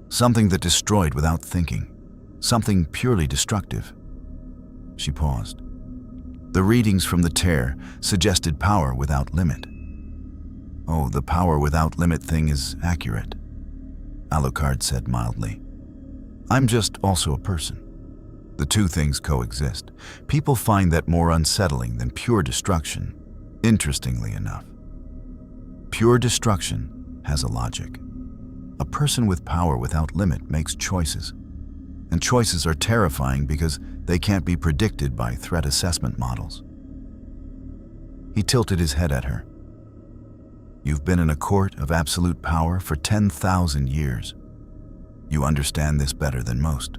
Something that destroyed without thinking, something purely destructive." She paused. The readings from the tear suggested power without limit. "Oh, the power without limit thing is accurate," Alucard said mildly. "I'm just also a person. The two things coexist. People find that more unsettling than pure destruction, interestingly enough. Pure destruction has a logic. A person with power without limit makes choices. And choices are terrifying because they can't be predicted by threat assessment models. He tilted his head at her. You've been in a court of absolute power for 10,000 years. You understand this better than most.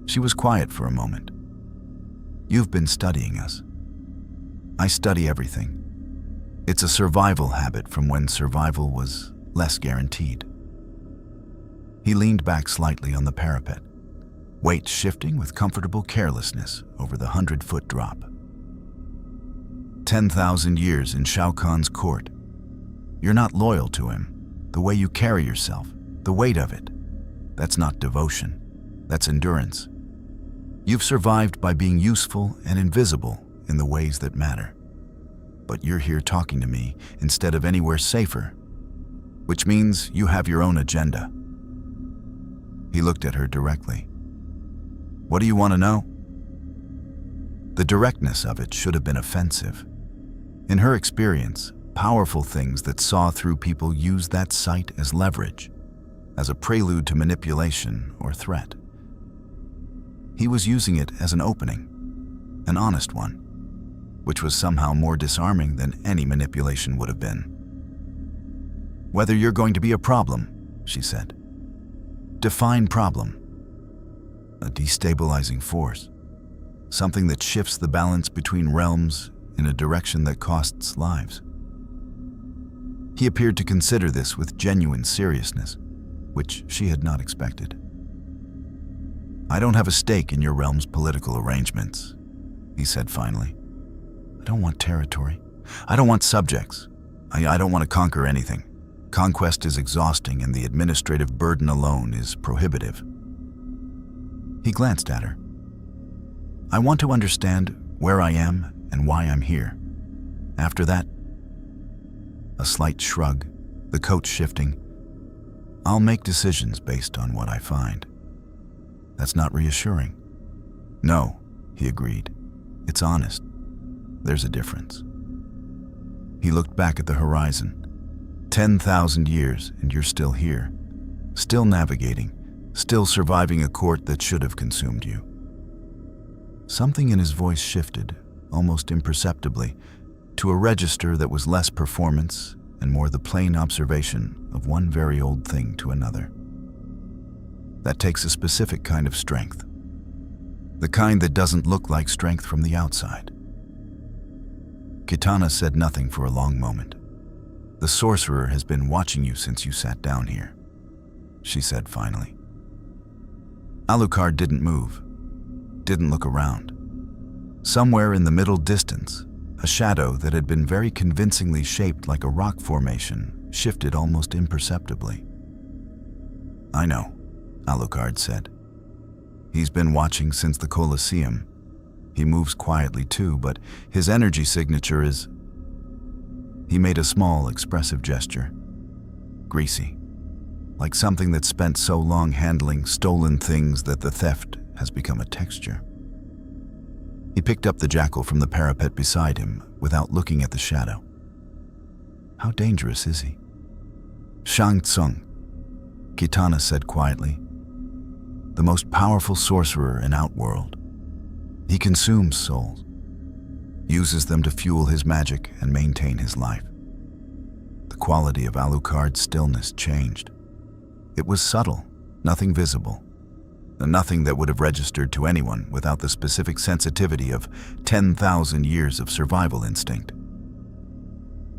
She was quiet for a moment. You've been studying us. I study everything. It's a survival habit from when survival was less guaranteed. He leaned back slightly on the parapet, weight shifting with comfortable carelessness over the 100-foot drop. 10,000 years in Shao Kahn's court. You're not loyal to him. The way you carry yourself, the weight of it. That's not devotion. That's endurance. You've survived by being useful and invisible in the ways that matter. But you're here talking to me instead of anywhere safer, which means you have your own agenda. He looked at her directly. What do you want to know? The directness of it should have been offensive. In her experience, powerful things that saw through people used that sight as leverage, as a prelude to manipulation or threat. He was using it as an opening, an honest one, which was somehow more disarming than any manipulation would have been. Whether you're going to be a problem, she said. Define problem. A destabilizing force. Something that shifts the balance between realms in a direction that costs lives. He appeared to consider this with genuine seriousness, which she had not expected. I don't have a stake in your realm's political arrangements, he said finally. I don't want territory. I don't want subjects. I don't want to conquer anything. Conquest is exhausting and the administrative burden alone is prohibitive. He glanced at her. I want to understand where I am and why I'm here. After that, a slight shrug, the coat shifting. I'll make decisions based on what I find. That's not reassuring. No, he agreed. It's honest. There's a difference. He looked back at the horizon. 10,000 years and you're still here. Still navigating. Still surviving a court that should have consumed you. Something in his voice shifted, almost imperceptibly, to a register that was less performance and more the plain observation of one very old thing to another. That takes a specific kind of strength. The kind that doesn't look like strength from the outside. Kitana said nothing for a long moment. The sorcerer has been watching you since you sat down here, she said finally. Alucard didn't move, didn't look around. Somewhere in the middle distance, a shadow that had been very convincingly shaped like a rock formation shifted almost imperceptibly. I know, Alucard said. He's been watching since the Koliseum. He moves quietly too, but his energy signature is... He made a small, expressive gesture. Greasy. Like something that's spent so long handling stolen things that the theft has become a texture. He picked up the jackal from the parapet beside him without looking at the shadow. How dangerous is he? Shang Tsung, Kitana said quietly. The most powerful sorcerer in Outworld. He consumes souls, uses them to fuel his magic and maintain his life. The quality of Alucard's stillness changed. It was subtle, nothing visible, and nothing that would have registered to anyone without the specific sensitivity of 10,000 years of survival instinct.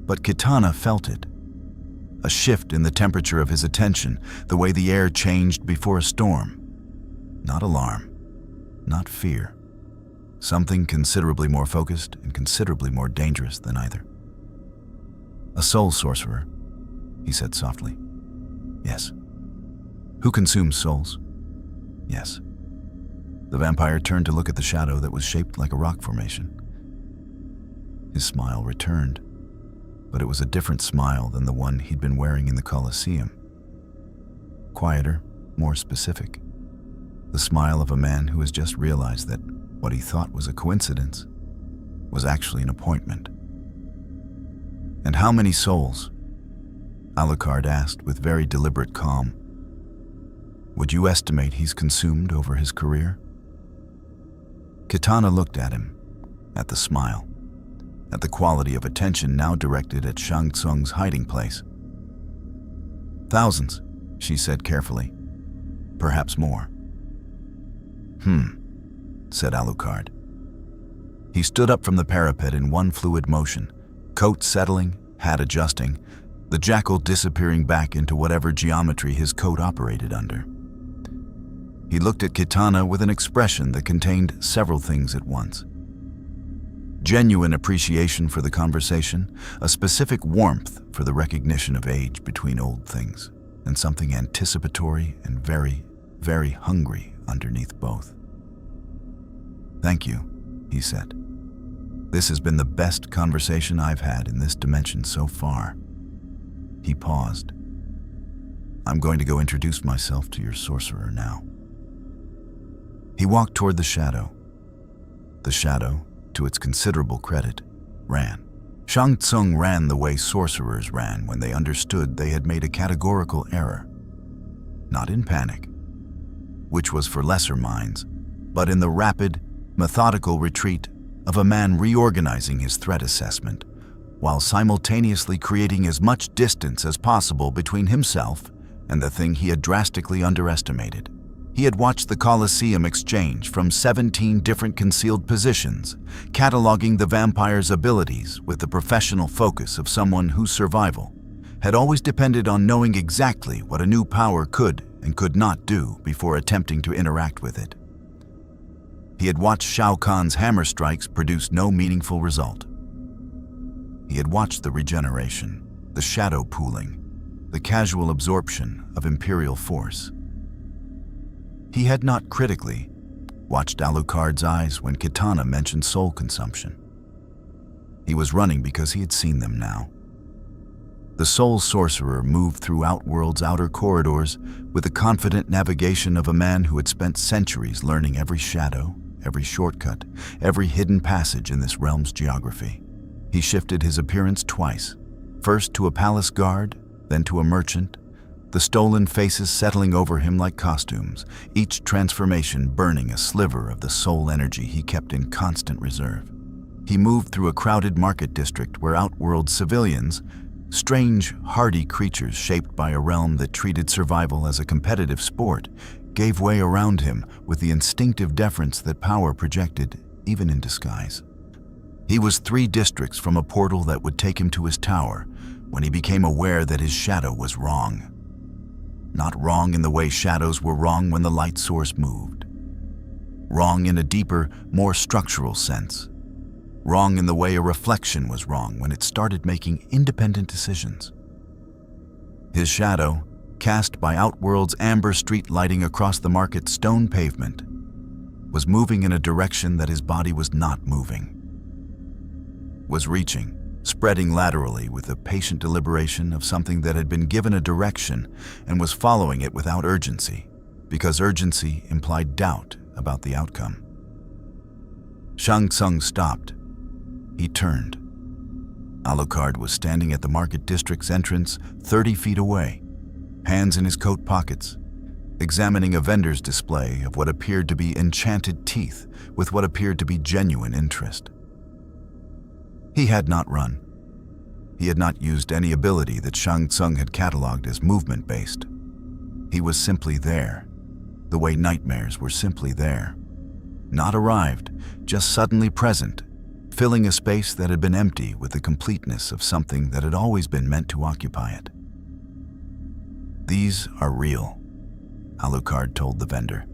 But Kitana felt it. A shift in the temperature of his attention, the way the air changed before a storm. Not alarm, not fear. Something considerably more focused and considerably more dangerous than either. A soul sorcerer, he said softly. Yes. Who consumes souls? Yes. The vampire turned to look at the shadow that was shaped like a rock formation. His smile returned, but it was a different smile than the one he'd been wearing in the Koliseum. Quieter, more specific. the smile of a man who has just realized that what he thought was a coincidence was actually an appointment. "And how many souls?" Alucard asked with very deliberate calm. "Would you estimate he's consumed over his career?" Kitana looked at him, at the smile, at the quality of attention now directed at Shang Tsung's hiding place. "Thousands," she said carefully. "Perhaps more." Said Alucard. He stood up from the parapet in one fluid motion, coat settling, hat adjusting, the jackal disappearing back into whatever geometry his coat operated under. He looked at Kitana with an expression that contained several things at once. Genuine appreciation for the conversation, a specific warmth for the recognition of age between old things, and something anticipatory and very, very hungry underneath both. "Thank you," he said. "This has been the best conversation I've had in this dimension so far." He paused. "I'm going to go introduce myself to your sorcerer now." He walked toward the shadow. The shadow, to its considerable credit, ran. Shang Tsung ran the way sorcerers ran when they understood they had made a categorical error. Not in panic, which was for lesser minds, but in the rapid, methodical retreat of a man reorganizing his threat assessment, while simultaneously creating as much distance as possible between himself and the thing he had drastically underestimated. He had watched the Koliseum exchange from 17 different concealed positions, cataloging the vampire's abilities with the professional focus of someone whose survival had always depended on knowing exactly what a new power could and could not do before attempting to interact with it. He had watched Shao Kahn's hammer strikes produce no meaningful result. He had watched the regeneration, the shadow pooling, the casual absorption of imperial force. He had not critically watched Alucard's eyes when Kitana mentioned soul consumption. He was running because he had seen them now. The soul sorcerer moved through Outworld's outer corridors with the confident navigation of a man who had spent centuries learning every shadow, every shortcut, every hidden passage in this realm's geography. He shifted his appearance twice, first to a palace guard, then to a merchant, the stolen faces settling over him like costumes, each transformation burning a sliver of the soul energy he kept in constant reserve. He moved through a crowded market district where Outworld civilians, strange, hardy creatures shaped by a realm that treated survival as a competitive sport, gave way around him with the instinctive deference that power projected, even in disguise. He was 3 districts from a portal that would take him to his tower when he became aware that his shadow was wrong. Not wrong in the way shadows were wrong when the light source moved. Wrong in a deeper, more structural sense. Wrong in the way a reflection was wrong when it started making independent decisions. His shadow, cast by Outworld's amber street lighting across the market's stone pavement, was moving in a direction that his body was not moving. Was reaching, spreading laterally with the patient deliberation of something that had been given a direction and was following it without urgency, because urgency implied doubt about the outcome. Shang Tsung stopped. He turned. Alucard was standing at the market district's entrance 30 feet away, hands in his coat pockets, examining a vendor's display of what appeared to be enchanted teeth with what appeared to be genuine interest. He had not run. He had not used any ability that Shang Tsung had cataloged as movement-based. He was simply there, the way nightmares were simply there. Not arrived, just suddenly present, filling a space that had been empty with the completeness of something that had always been meant to occupy it. "These are real," Alucard told the vendor,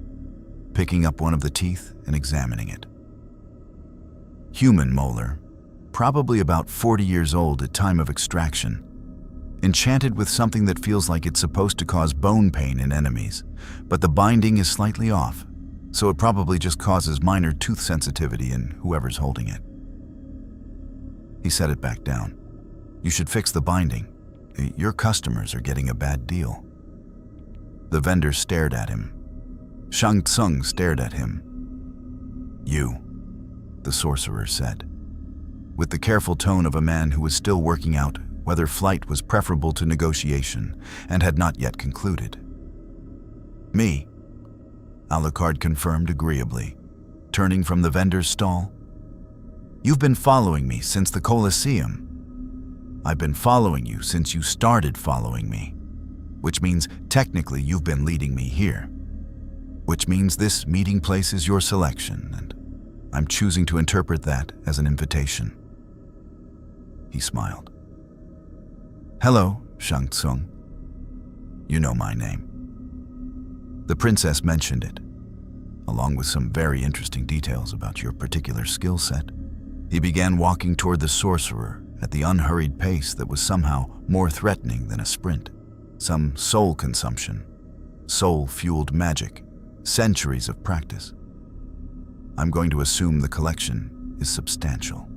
picking up one of the teeth and examining it. Human molar, probably about 40 years old at time of extraction, enchanted with something that feels like it's supposed to cause bone pain in enemies, but the binding is slightly off, so it probably just causes minor tooth sensitivity in whoever's holding it. He set it back down. "You should fix the binding. Your customers are getting a bad deal." The vendor stared at him. Shang Tsung stared at him. "You," the sorcerer said, with the careful tone of a man who was still working out whether flight was preferable to negotiation and had not yet concluded. "Me," Alucard confirmed agreeably, turning from the vendor's stall. "You've been following me since the Koliseum. I've been following you since you started following me, which means technically you've been leading me here, which means this meeting place is your selection, and I'm choosing to interpret that as an invitation." He smiled. "Hello, Shang Tsung. You know my name." The princess mentioned it, along with some very interesting details about your particular skill set. He began walking toward the sorcerer at the unhurried pace that was somehow more threatening than a sprint. Some soul consumption, soul-fueled magic, centuries of practice. I'm going to assume the collection is substantial.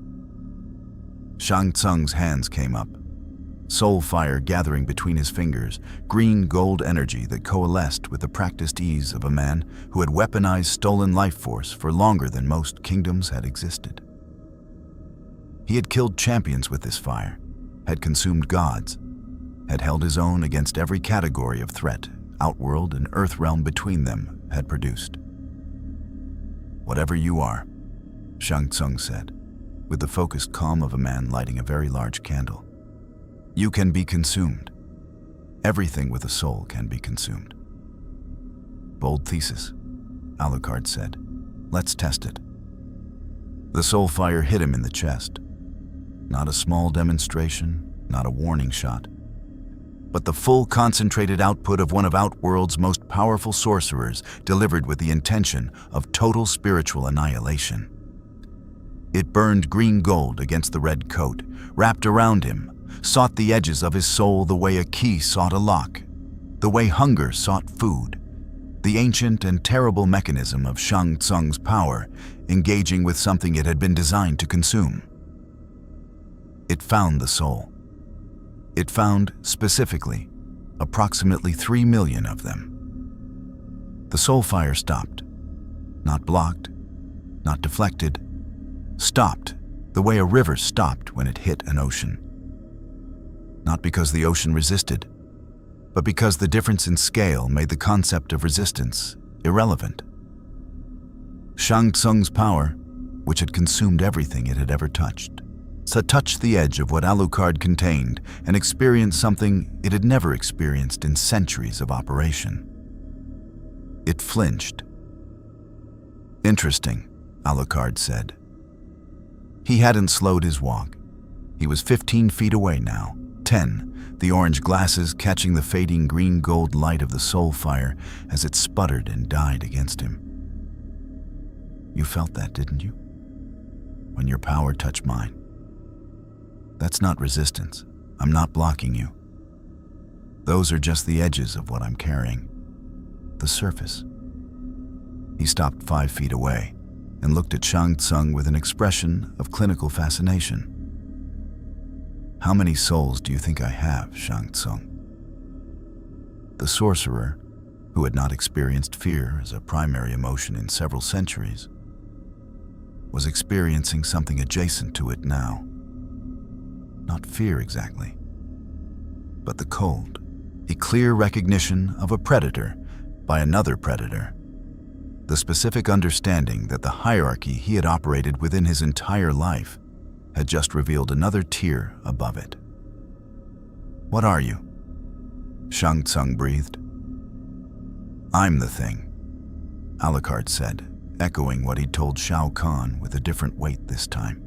Shang Tsung's hands came up, soul fire gathering between his fingers, green-gold energy that coalesced with the practiced ease of a man who had weaponized stolen life force for longer than most kingdoms had existed. He had killed champions with this fire, had consumed gods, had held his own against every category of threat Outworld and Earthrealm between them had produced. "Whatever you are," Shang Tsung said, with the focused calm of a man lighting a very large candle, "you can be consumed. Everything with a soul can be consumed." "Bold thesis," Alucard said. "Let's test it." The soul fire hit him in the chest. Not a small demonstration, not a warning shot, but the full concentrated output of one of Outworld's most powerful sorcerers, delivered with the intention of total spiritual annihilation. It burned green gold against the red coat, wrapped around him, sought the edges of his soul the way a key sought a lock, the way hunger sought food, the ancient and terrible mechanism of Shang Tsung's power engaging with something it had been designed to consume. It found the soul. It found, specifically, approximately 3 million of them. The soul fire stopped. Not blocked, not deflected. Stopped, the way a river stopped when it hit an ocean. Not because the ocean resisted, but because the difference in scale made the concept of resistance irrelevant. Shang Tsung's power, which had consumed everything it had ever touched, touched the edge of what Alucard contained and experienced something it had never experienced in centuries of operation. It flinched. "Interesting," Alucard said. He hadn't slowed his walk. He was 15 feet away now, 10, the orange glasses catching the fading green-gold light of the soul fire as it sputtered and died against him. "You felt that, didn't you? When your power touched mine. That's not resistance. I'm not blocking you. Those are just the edges of what I'm carrying. The surface." He stopped 5 feet away and looked at Shang Tsung with an expression of clinical fascination. "How many souls do you think I have, Shang Tsung?" The sorcerer, who had not experienced fear as a primary emotion in several centuries, was experiencing something adjacent to it now. Not fear exactly, but the cold, a clear recognition of a predator by another predator. The specific understanding that the hierarchy he had operated within his entire life had just revealed another tier above it. "What are you?" Shang Tsung breathed. "I'm the thing," Alucard said, echoing what he'd told Shao Kahn with a different weight this time.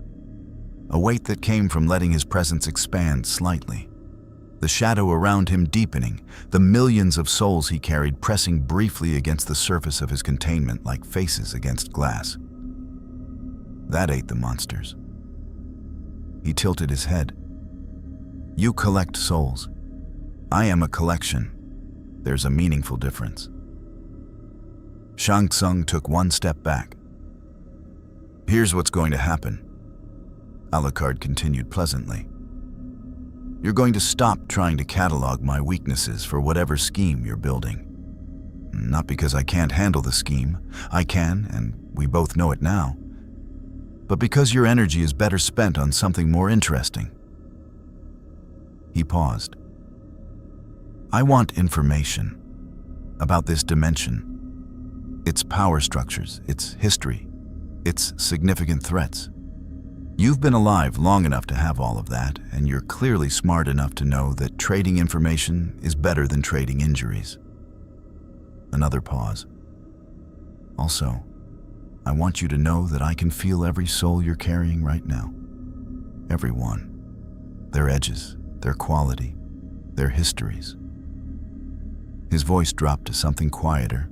A weight that came from letting his presence expand slightly, the shadow around him deepening, the millions of souls he carried pressing briefly against the surface of his containment like faces against glass. That ate the monsters. He tilted his head. "You collect souls. I am a collection. There's a meaningful difference." Shang Tsung took one step back. "Here's what's going to happen," Alucard continued pleasantly. "You're going to stop trying to catalog my weaknesses for whatever scheme you're building. Not because I can't handle the scheme. I can, and we both know it now. But because your energy is better spent on something more interesting. He paused. I want information about this dimension, its power structures, its history, its significant threats. You've been alive long enough to have all of that, and you're clearly smart enough to know that trading information is better than trading injuries. Another pause. Also, I want you to know that I can feel every soul you're carrying right now. Every one. Their edges, their quality, their histories. His voice dropped to something quieter,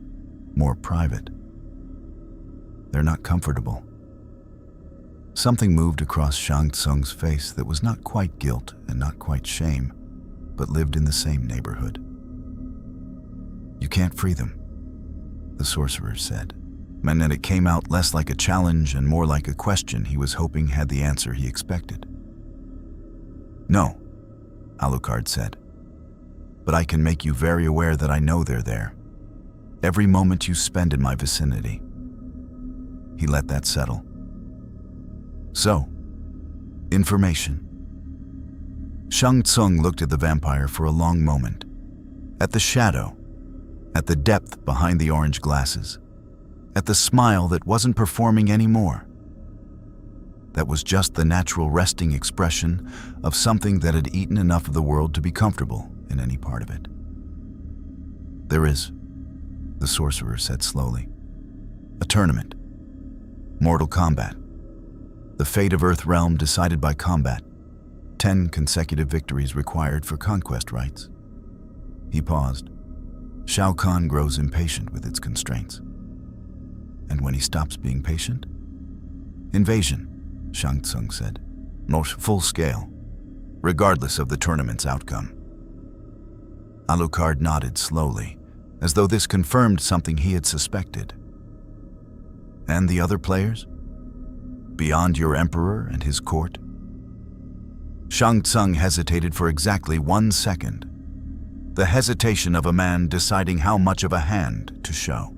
more private. They're not comfortable. Something moved across Shang Tsung's face that was not quite guilt and not quite shame, but lived in the same neighborhood. You can't free them, the sorcerer said, and then it came out less like a challenge and more like a question he was hoping had the answer he expected. No, Alucard said, but I can make you very aware that I know they're there. Every moment you spend in my vicinity. He let that settle. So, information. Shang Tsung looked at the vampire for a long moment, at the shadow, at the depth behind the orange glasses, at the smile that wasn't performing anymore. That was just the natural resting expression of something that had eaten enough of the world to be comfortable in any part of it. There is, the sorcerer said slowly, a tournament. Mortal Kombat. The fate of Earthrealm decided by combat. 10 consecutive victories required for conquest rights. He paused. Shao Kahn grows impatient with its constraints. And when he stops being patient? Invasion, Shang Tsung said. Most full scale, regardless of the tournament's outcome. Alucard nodded slowly, as though this confirmed something he had suspected. And the other players? Beyond your emperor and his court? Shang Tsung hesitated for exactly 1 second. The hesitation of a man deciding how much of a hand to show.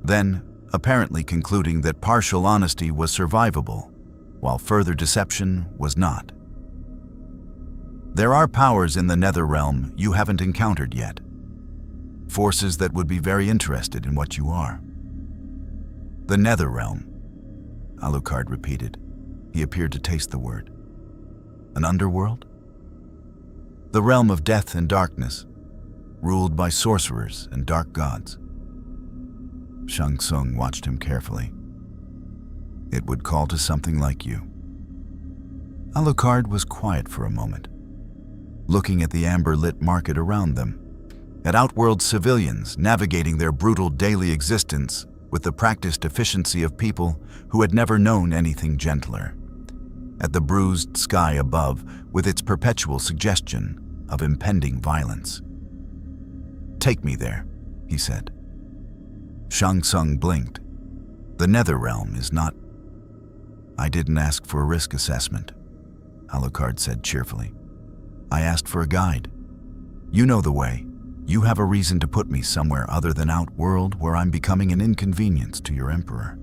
Then, apparently concluding that partial honesty was survivable, while further deception was not. There are powers in the Netherrealm you haven't encountered yet. Forces that would be very interested in what you are. The Netherrealm, Alucard repeated. He appeared to taste the word. An underworld? The realm of death and darkness, ruled by sorcerers and dark gods. Shang Tsung watched him carefully. It would call to something like you. Alucard was quiet for a moment, looking at the amber-lit market around them, at outworld civilians navigating their brutal daily existence with the practiced efficiency of people who had never known anything gentler, at the bruised sky above with its perpetual suggestion of impending violence. Take me there, he said. Shang Tsung blinked. The Netherrealm is not... I didn't ask for a risk assessment, Alucard said cheerfully. I asked for a guide. You know the way. You have a reason to put me somewhere other than Outworld where I'm becoming an inconvenience to your emperor.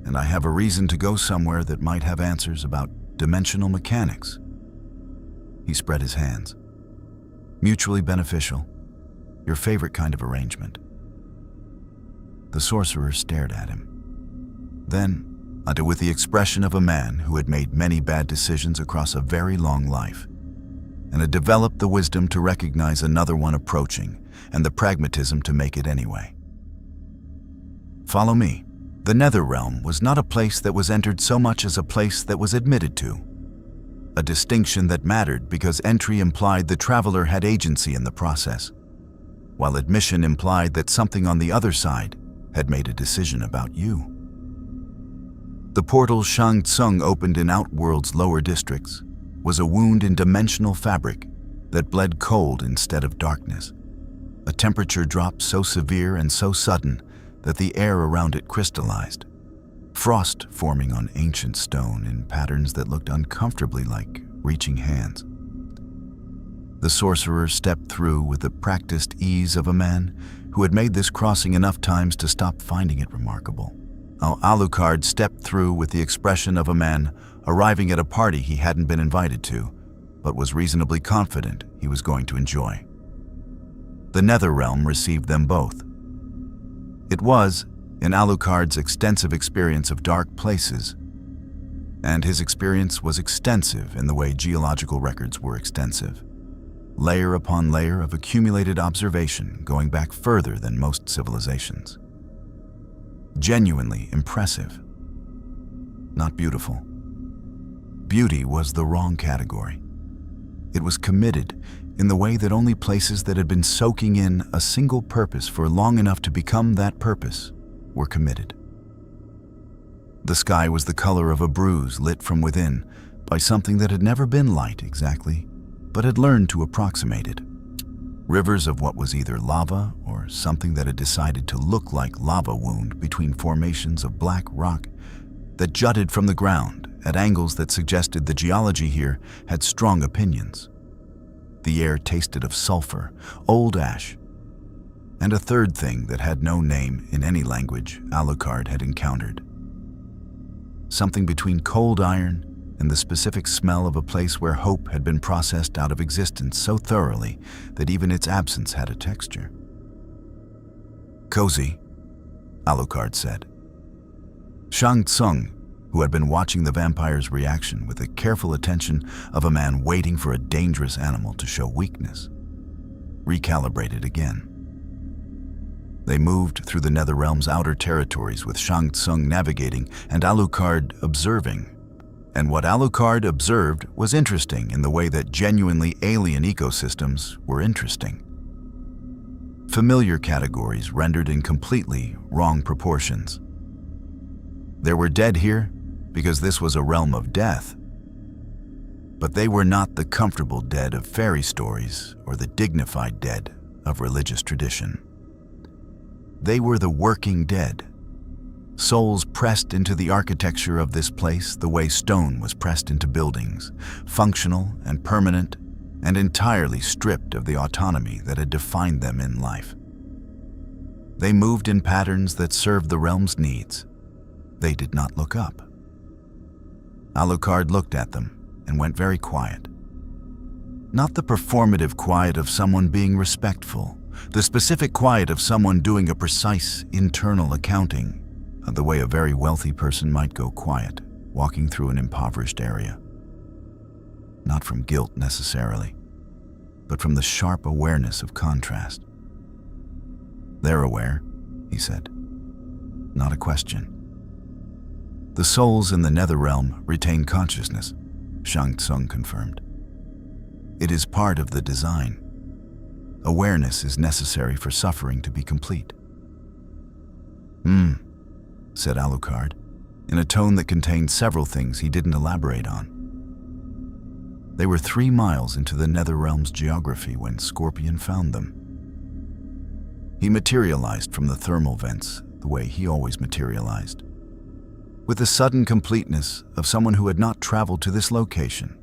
And I have a reason to go somewhere that might have answers about dimensional mechanics. He spread his hands. Mutually beneficial. Your favorite kind of arrangement. The sorcerer stared at him. Then, with the expression of a man who had made many bad decisions across a very long life, and had developed the wisdom to recognize another one approaching, and the pragmatism to make it anyway. Follow me. The Netherrealm was not a place that was entered so much as a place that was admitted to. A distinction that mattered because entry implied the traveler had agency in the process, while admission implied that something on the other side had made a decision about you. The portal Shang Tsung opened in Outworld's lower districts was a wound in dimensional fabric that bled cold instead of darkness, a temperature drop so severe and so sudden that the air around it crystallized, frost forming on ancient stone in patterns that looked uncomfortably like reaching hands. The sorcerer stepped through with the practiced ease of a man who had made this crossing enough times to stop finding it remarkable. Alucard stepped through with the expression of a man arriving at a party he hadn't been invited to, but was reasonably confident he was going to enjoy. The Netherrealm received them both. It was, in Alucard's extensive experience of dark places, and his experience was extensive in the way geological records were extensive, layer upon layer of accumulated observation going back further than most civilizations. Genuinely impressive. Not beautiful. Beauty was the wrong category. It was committed in the way that only places that had been soaking in a single purpose for long enough to become that purpose were committed. The sky was the color of a bruise lit from within by something that had never been light exactly, but had learned to approximate it. Rivers of what was either lava or something that had decided to look like lava wound between formations of black rock that jutted from the ground at angles that suggested the geology here had strong opinions. The air tasted of sulfur, old ash, and a third thing that had no name in any language Alucard had encountered. Something between cold iron and the specific smell of a place where hope had been processed out of existence so thoroughly that even its absence had a texture. "Cozy," Alucard said. Shang Tsung, who had been watching the vampire's reaction with the careful attention of a man waiting for a dangerous animal to show weakness, recalibrated again. They moved through the Netherrealm's outer territories with Shang Tsung navigating and Alucard observing. And what Alucard observed was interesting in the way that genuinely alien ecosystems were interesting. Familiar categories rendered in completely wrong proportions. There were dead here because this was a realm of death. But they were not the comfortable dead of fairy stories or the dignified dead of religious tradition. They were the working dead, souls pressed into the architecture of this place the way stone was pressed into buildings, functional and permanent and entirely stripped of the autonomy that had defined them in life. They moved in patterns that served the realm's needs. They did not look up. Alucard looked at them and went very quiet. Not the performative quiet of someone being respectful, the specific quiet of someone doing a precise internal accounting of the way a very wealthy person might go quiet, walking through an impoverished area. Not from guilt necessarily, but from the sharp awareness of contrast. "They're aware," he said. Not a question. "The souls in the Netherrealm retain consciousness," Shang Tsung confirmed. "It is part of the design. Awareness is necessary for suffering to be complete." Said Alucard, in a tone that contained several things he didn't elaborate on. They were 3 miles into the Netherrealm's geography when Scorpion found them. He materialized from the thermal vents the way he always materialized, with the sudden completeness of someone who had not traveled to this location,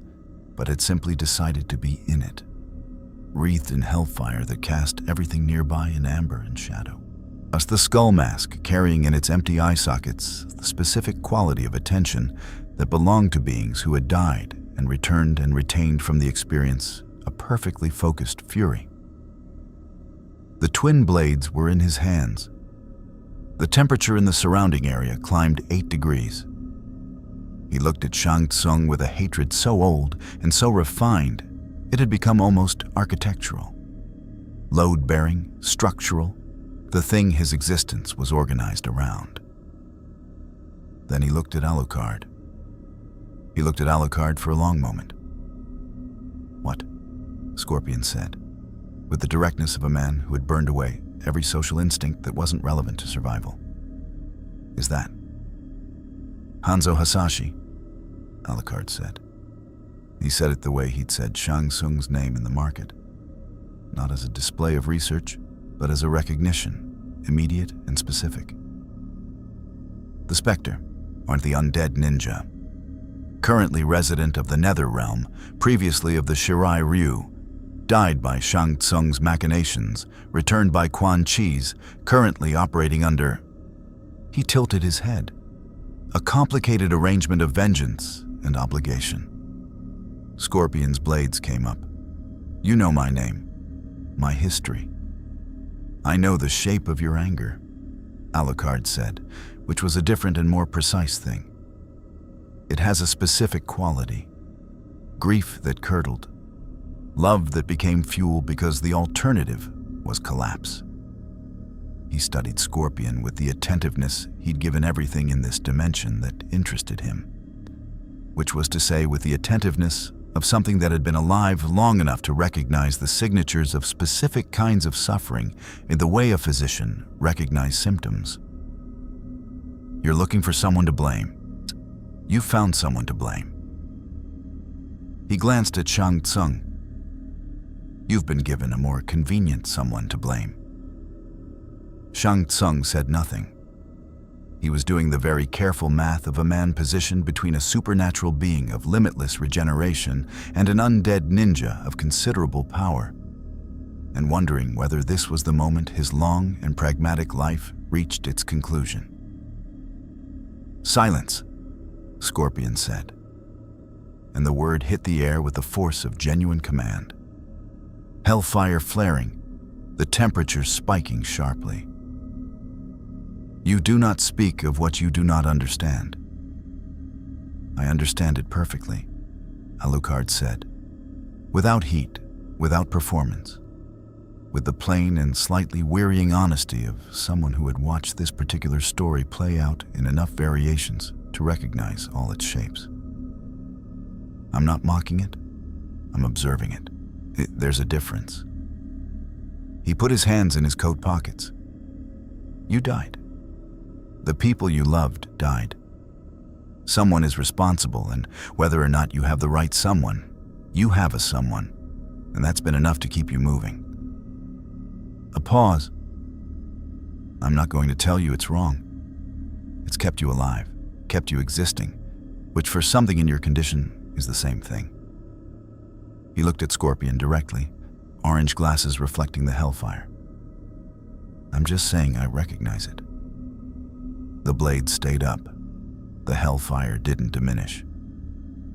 but had simply decided to be in it, wreathed in hellfire that cast everything nearby in amber and shadow. Thus the skull mask carrying in its empty eye sockets the specific quality of attention that belonged to beings who had died and returned and retained from the experience a perfectly focused fury. The twin blades were in his hands. The temperature in the surrounding area climbed 8 degrees. He looked at Shang Tsung with a hatred so old and so refined it had become almost architectural. Load-bearing, structural, the thing his existence was organized around. Then he looked at Alucard. He looked at Alucard for a long moment. "What?" Scorpion said, with the directness of a man who had burned away every social instinct that wasn't relevant to survival. "Is that?" "Hanzo Hasashi," Alucard said. He said it the way he'd said Shang Tsung's name in the market, not as a display of research, but as a recognition, immediate and specific. The Spectre, or the undead ninja, currently resident of the Netherrealm, previously of the Shirai Ryu, died by Shang Tsung's machinations, returned by Quan Chi's, currently operating under... He tilted his head. A complicated arrangement of vengeance and obligation. Scorpion's blades came up. You know my name, my history. I know the shape of your anger, Alucard said, which was a different and more precise thing. It has a specific quality. Grief that curdled. Love that became fuel because the alternative was collapse. He studied Scorpion with the attentiveness he'd given everything in this dimension that interested him, which was to say, with the attentiveness of something that had been alive long enough to recognize the signatures of specific kinds of suffering in the way a physician recognizes symptoms. You're looking for someone to blame. You found someone to blame. He glanced at Shang Tsung. You've been given a more convenient someone to blame. Shang Tsung said nothing. He was doing the very careful math of a man positioned between a supernatural being of limitless regeneration and an undead ninja of considerable power, and wondering whether this was the moment his long and pragmatic life reached its conclusion. Silence, Scorpion said, and the word hit the air with the force of genuine command. Hellfire flaring, the temperature spiking sharply. You do not speak of what you do not understand. I understand it perfectly, Alucard said, without heat, without performance, with the plain and slightly wearying honesty of someone who had watched this particular story play out in enough variations to recognize all its shapes. I'm not mocking it, I'm observing it. There's a difference. He put his hands in his coat pockets. You died. The people you loved died. Someone is responsible, and whether or not you have the right someone, you have a someone, and that's been enough to keep you moving. A pause. I'm not going to tell you it's wrong. It's kept you alive, kept you existing, which for something in your condition is the same thing. He looked at Scorpion directly, orange glasses reflecting the hellfire. I'm just saying I recognize it. The blade stayed up. The hellfire didn't diminish.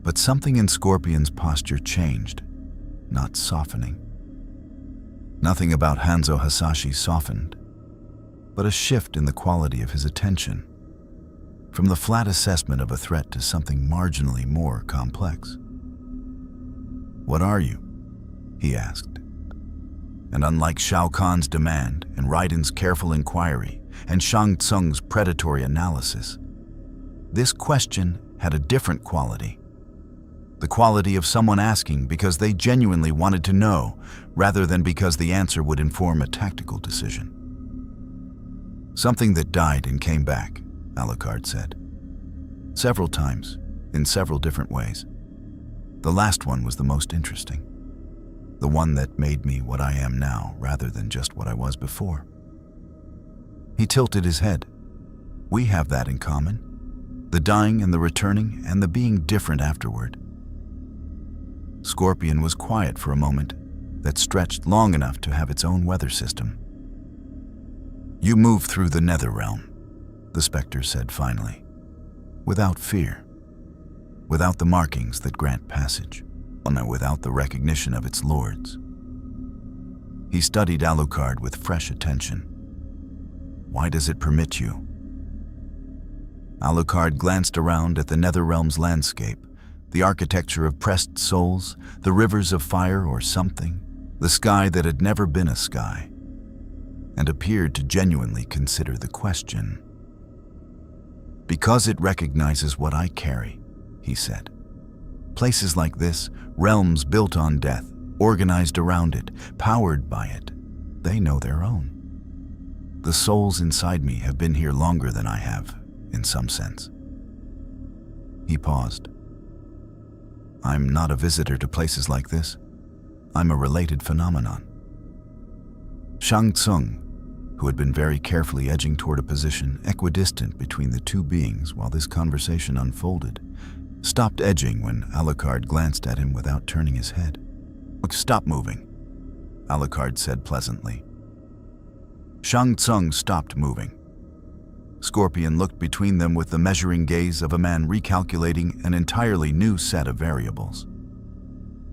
But something in Scorpion's posture changed, not softening. Nothing about Hanzo Hasashi softened, but a shift in the quality of his attention, from the flat assessment of a threat to something marginally more complex. What are you? He asked. And unlike Shao Kahn's demand and Raiden's careful inquiry and Shang Tsung's predatory analysis, this question had a different quality. The quality of someone asking because they genuinely wanted to know, rather than because the answer would inform a tactical decision. Something that died and came back, Alucard said. Several times, in several different ways. The last one was the most interesting. The one that made me what I am now, rather than just what I was before. He tilted his head. We have that in common. The dying and the returning and the being different afterward. Scorpion was quiet for a moment that stretched long enough to have its own weather system. You move through the Netherrealm, the Spectre said finally, without fear, without the markings that grant passage, and without the recognition of its lords. He studied Alucard with fresh attention. Why does it permit you? Alucard glanced around at the Netherrealm's landscape, the architecture of pressed souls, the rivers of fire or something, the sky that had never been a sky, and appeared to genuinely consider the question. Because it recognizes what I carry, he said. Places like this, realms built on death, organized around it, powered by it, they know their own. The souls inside me have been here longer than I have, in some sense. He paused. I'm not a visitor to places like this. I'm a related phenomenon. Shang Tsung, who had been very carefully edging toward a position equidistant between the two beings while this conversation unfolded, stopped edging when Alucard glanced at him without turning his head. Stop moving, Alucard said pleasantly. Shang Tsung stopped moving. Scorpion looked between them with the measuring gaze of a man recalculating an entirely new set of variables.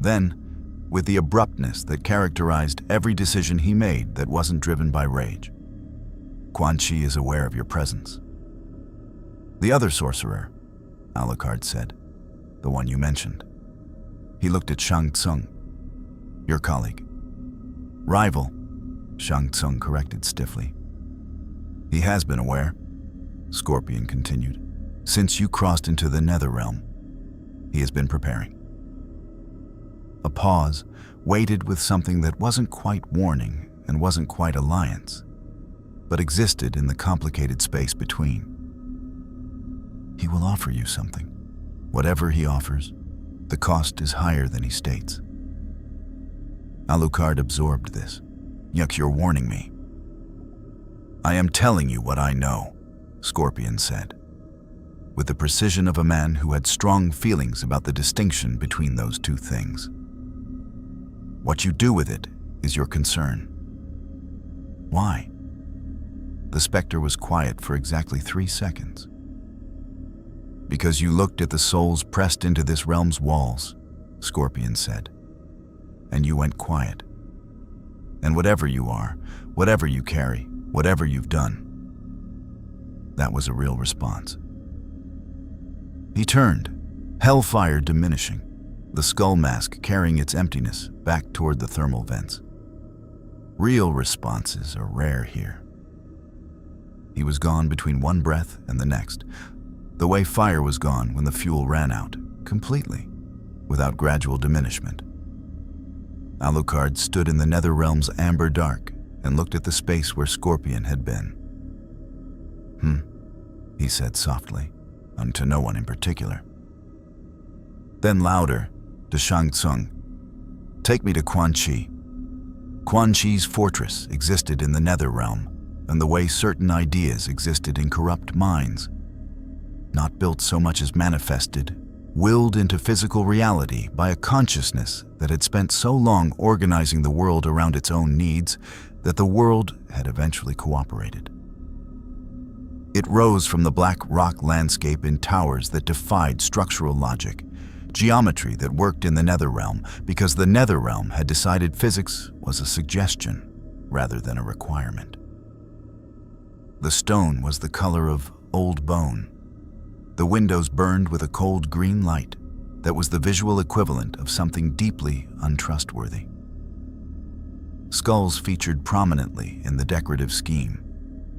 Then, with the abruptness that characterized every decision he made that wasn't driven by rage, Quan Chi is aware of your presence. The other sorcerer, Alucard said, the one you mentioned. He looked at Shang Tsung, your colleague. Rival, Shang Tsung corrected stiffly. He has been aware, Scorpion continued. Since you crossed into the Netherrealm, he has been preparing. A pause waited with something that wasn't quite warning and wasn't quite alliance, but existed in the complicated space between. He will offer you something. Whatever he offers, the cost is higher than he states. Alucard absorbed this. Yuck, you're warning me. I am telling you what I know, Scorpion said, with the precision of a man who had strong feelings about the distinction between those two things. What you do with it is your concern. Why? The specter was quiet for exactly 3 seconds. Because you looked at the souls pressed into this realm's walls, Scorpion said, and you went quiet. And whatever you are, whatever you carry, whatever you've done, that was a real response. He turned, hellfire diminishing, the skull mask carrying its emptiness back toward the thermal vents. Real responses are rare here. He was gone between one breath and the next, the way fire was gone when the fuel ran out, completely, without gradual diminishment. Alucard stood in the Netherrealm's amber dark and looked at the space where Scorpion had been. He said softly, to no one in particular. Then louder, to Shang Tsung. Take me to Quan Chi. Quan Chi's fortress existed in the Netherrealm, and the way certain ideas existed in corrupt minds. Not built so much as manifested, willed into physical reality by a consciousness that had spent so long organizing the world around its own needs that the world had eventually cooperated. It rose from the black rock landscape in towers that defied structural logic, geometry that worked in the Netherrealm because the Netherrealm had decided physics was a suggestion rather than a requirement. The stone was the color of old bone. The windows burned with a cold green light that was the visual equivalent of something deeply untrustworthy. Skulls featured prominently in the decorative scheme,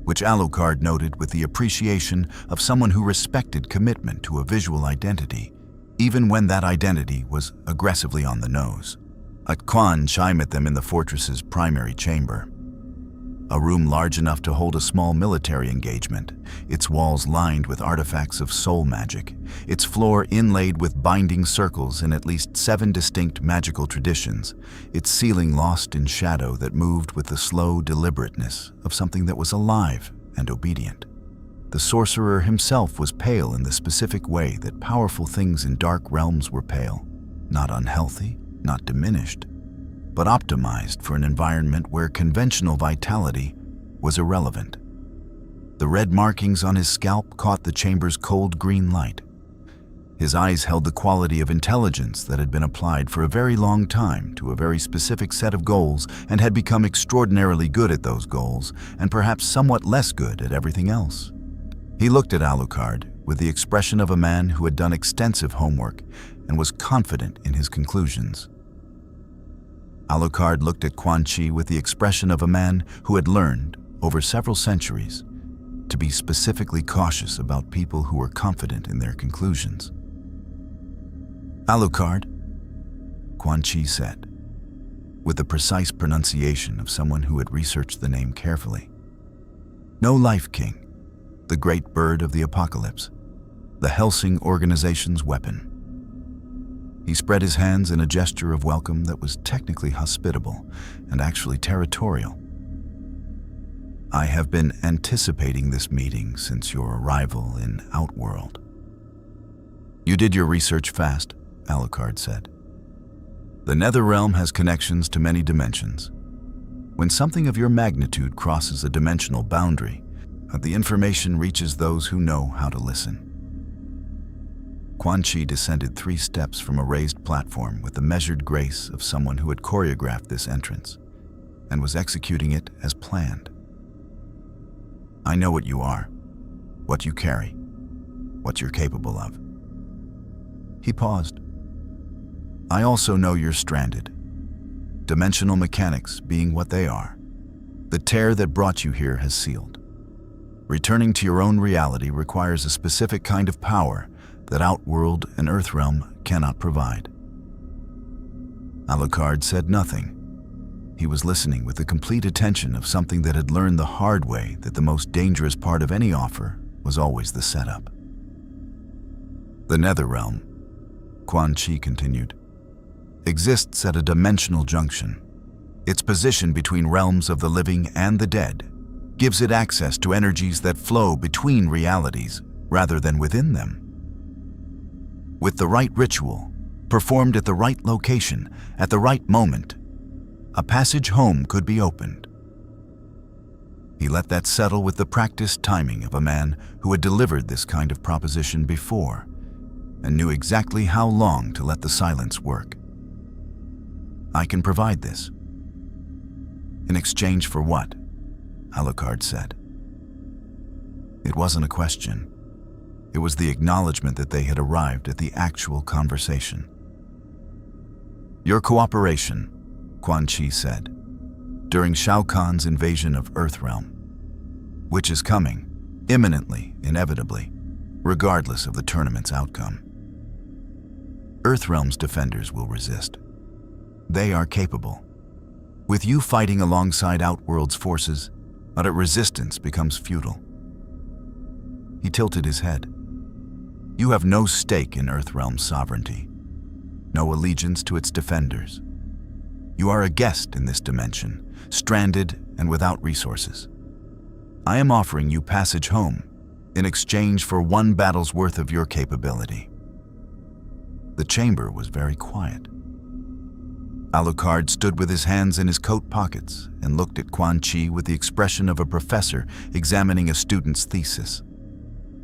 which Alucard noted with the appreciation of someone who respected commitment to a visual identity, even when that identity was aggressively on the nose. A Quan chime at them in the fortress's primary chamber. A room large enough to hold a small military engagement, its walls lined with artifacts of soul magic, its floor inlaid with binding circles in at least 7 distinct magical traditions, its ceiling lost in shadow that moved with the slow deliberateness of something that was alive and obedient. The sorcerer himself was pale in the specific way that powerful things in dark realms were pale, not unhealthy, not diminished, but optimized for an environment where conventional vitality was irrelevant. The red markings on his scalp caught the chamber's cold green light. His eyes held the quality of intelligence that had been applied for a very long time to a very specific set of goals and had become extraordinarily good at those goals and perhaps somewhat less good at everything else. He looked at Alucard with the expression of a man who had done extensive homework and was confident in his conclusions. Alucard looked at Quan Chi with the expression of a man who had learned, over several centuries, to be specifically cautious about people who were confident in their conclusions. Alucard, Quan Chi said, with the precise pronunciation of someone who had researched the name carefully. No Life King, the great bird of the apocalypse, the Hellsing organization's weapon. He spread his hands in a gesture of welcome that was technically hospitable and actually territorial. I have been anticipating this meeting since your arrival in Outworld. You did your research fast, Alucard said. The Netherrealm has connections to many dimensions, When something of your magnitude crosses a dimensional boundary, the information reaches those who know how to listen. Quan Chi descended 3 steps from a raised platform with the measured grace of someone who had choreographed this entrance and was executing it as planned. I know what you are, what you carry, what you're capable of. He paused. I also know you're stranded. Dimensional mechanics being what they are. The tear that brought you here has sealed. Returning to your own reality requires a specific kind of power that Outworld and Earthrealm cannot provide. Alucard said nothing. He was listening with the complete attention of something that had learned the hard way that the most dangerous part of any offer was always the setup. The Netherrealm, Quan Chi continued, exists at a dimensional junction. Its position between realms of the living and the dead gives it access to energies that flow between realities rather than within them. With the right ritual, performed at the right location, at the right moment, a passage home could be opened. He let that settle with the practiced timing of a man who had delivered this kind of proposition before and knew exactly how long to let the silence work. I can provide this. In exchange for what? Alucard said. It wasn't a question. It was the acknowledgement that they had arrived at the actual conversation. Your cooperation, Quan Chi said, during Shao Kahn's invasion of Earthrealm, which is coming, imminently, inevitably, regardless of the tournament's outcome. Earthrealm's defenders will resist. They are capable. With you fighting alongside Outworld's forces, utter resistance becomes futile. He tilted his head. You have no stake in Earthrealm's sovereignty, no allegiance to its defenders. You are a guest in this dimension, stranded and without resources. I am offering you passage home in exchange for 1 battle's worth of your capability. The chamber was very quiet. Alucard stood with his hands in his coat pockets and looked at Quan Chi with the expression of a professor examining a student's thesis.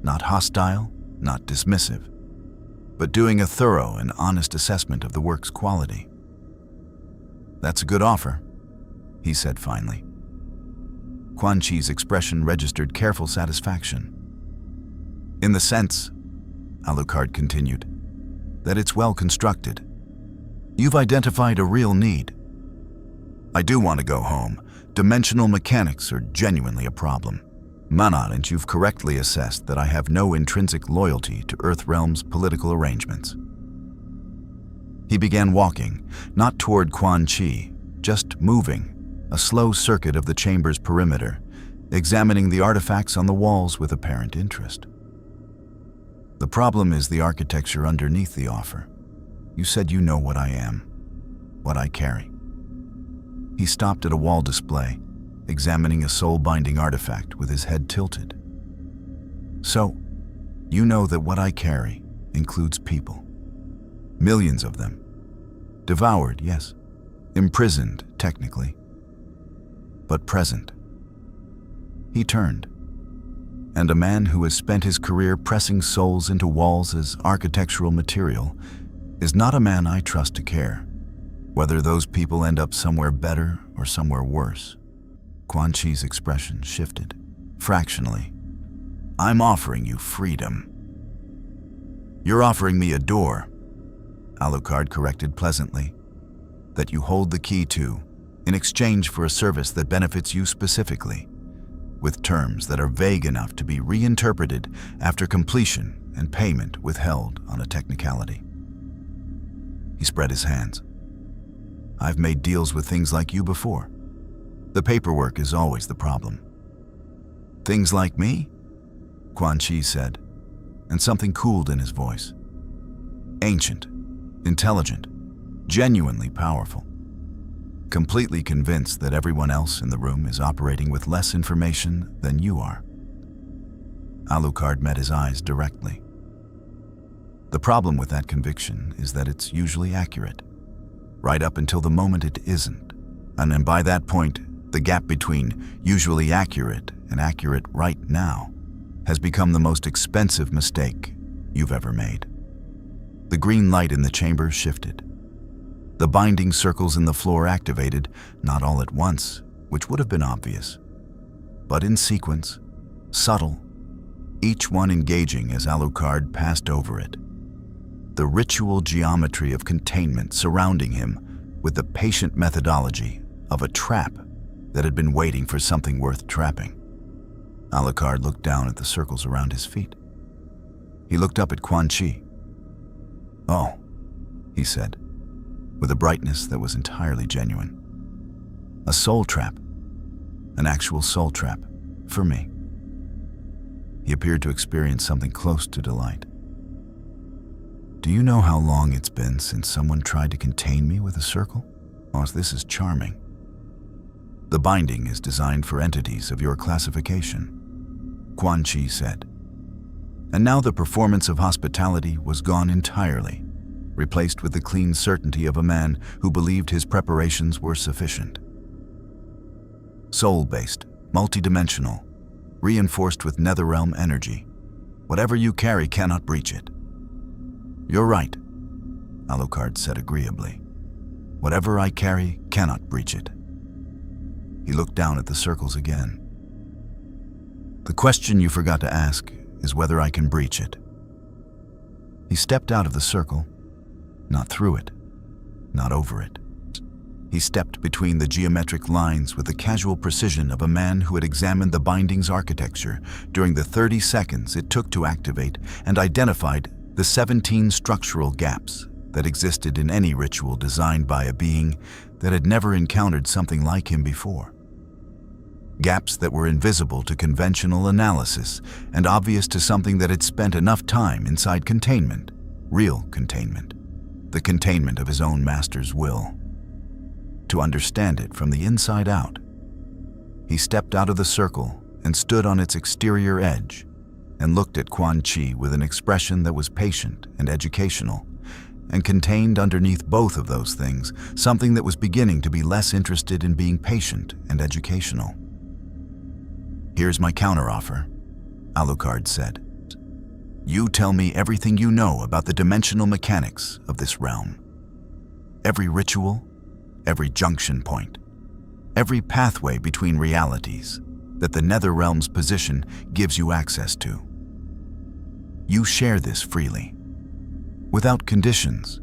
Not hostile, not dismissive, but doing a thorough and honest assessment of the work's quality. That's a good offer, he said finally. Quan Chi's expression registered careful satisfaction. In the sense, Alucard continued, that it's well constructed. You've identified a real need. I do want to go home. Dimensional mechanics are genuinely a problem. Manat, and you've correctly assessed that I have no intrinsic loyalty to Earthrealm's political arrangements. He began walking, not toward Quan Chi, just moving, a slow circuit of the chamber's perimeter, examining the artifacts on the walls with apparent interest. The problem is the architecture underneath the offer. You said you know what I am, what I carry. He stopped at a wall display, examining a soul-binding artifact with his head tilted. So, you know that what I carry includes people. Millions of them. Devoured, yes. Imprisoned, technically. But present. He turned. And a man who has spent his career pressing souls into walls as architectural material is not a man I trust to care, whether those people end up somewhere better or somewhere worse. Quan Chi's expression shifted, fractionally. I'm offering you freedom. You're offering me a door, Alucard corrected pleasantly, that you hold the key to, in exchange for a service that benefits you specifically, with terms that are vague enough to be reinterpreted after completion and payment withheld on a technicality. He spread his hands. I've made deals with things like you before. The paperwork is always the problem. Things like me? Quan Chi said, and something cooled in his voice. Ancient, intelligent, genuinely powerful. Completely convinced that everyone else in the room is operating with less information than you are. Alucard met his eyes directly. The problem with that conviction is that it's usually accurate, right up until the moment it isn't, and then by that point, The gap between usually accurate and accurate right now has become the most expensive mistake you've ever made. The green light in the chamber shifted. The binding circles in the floor activated, not all at once, which would have been obvious, but in sequence, subtle, each one engaging as Alucard passed over it. The ritual geometry of containment surrounding him with the patient methodology of a trap that had been waiting for something worth trapping. Alucard looked down at the circles around his feet. He looked up at Quan Chi. "Oh," he said, with a brightness that was entirely genuine. "A soul trap. An actual soul trap. For me." He appeared to experience something close to delight. "Do you know how long it's been since someone tried to contain me with a circle? Oh, this is charming. The binding is designed for entities of your classification," Quan Chi said. And now the performance of hospitality was gone entirely, replaced with the clean certainty of a man who believed his preparations were sufficient. Soul-based, multidimensional, reinforced with Netherrealm energy. Whatever you carry cannot breach it. "You're right," Alucard said agreeably. "Whatever I carry cannot breach it." He looked down at the circles again. "The question you forgot to ask is whether I can breach it." He stepped out of the circle, not through it, not over it. He stepped between the geometric lines with the casual precision of a man who had examined the binding's architecture during the 30 seconds it took to activate and identified the 17 structural gaps that existed in any ritual designed by a being that had never encountered something like him before. Gaps that were invisible to conventional analysis and obvious to something that had spent enough time inside containment, real containment, the containment of his own master's will, to understand it from the inside out. He stepped out of the circle and stood on its exterior edge and looked at Quan Chi with an expression that was patient and educational, and contained underneath both of those things something that was beginning to be less interested in being patient and educational. "Here's my counteroffer," Alucard said. "You tell me everything you know about the dimensional mechanics of this realm. Every ritual, every junction point, every pathway between realities that the Netherrealm's position gives you access to. You share this freely, without conditions,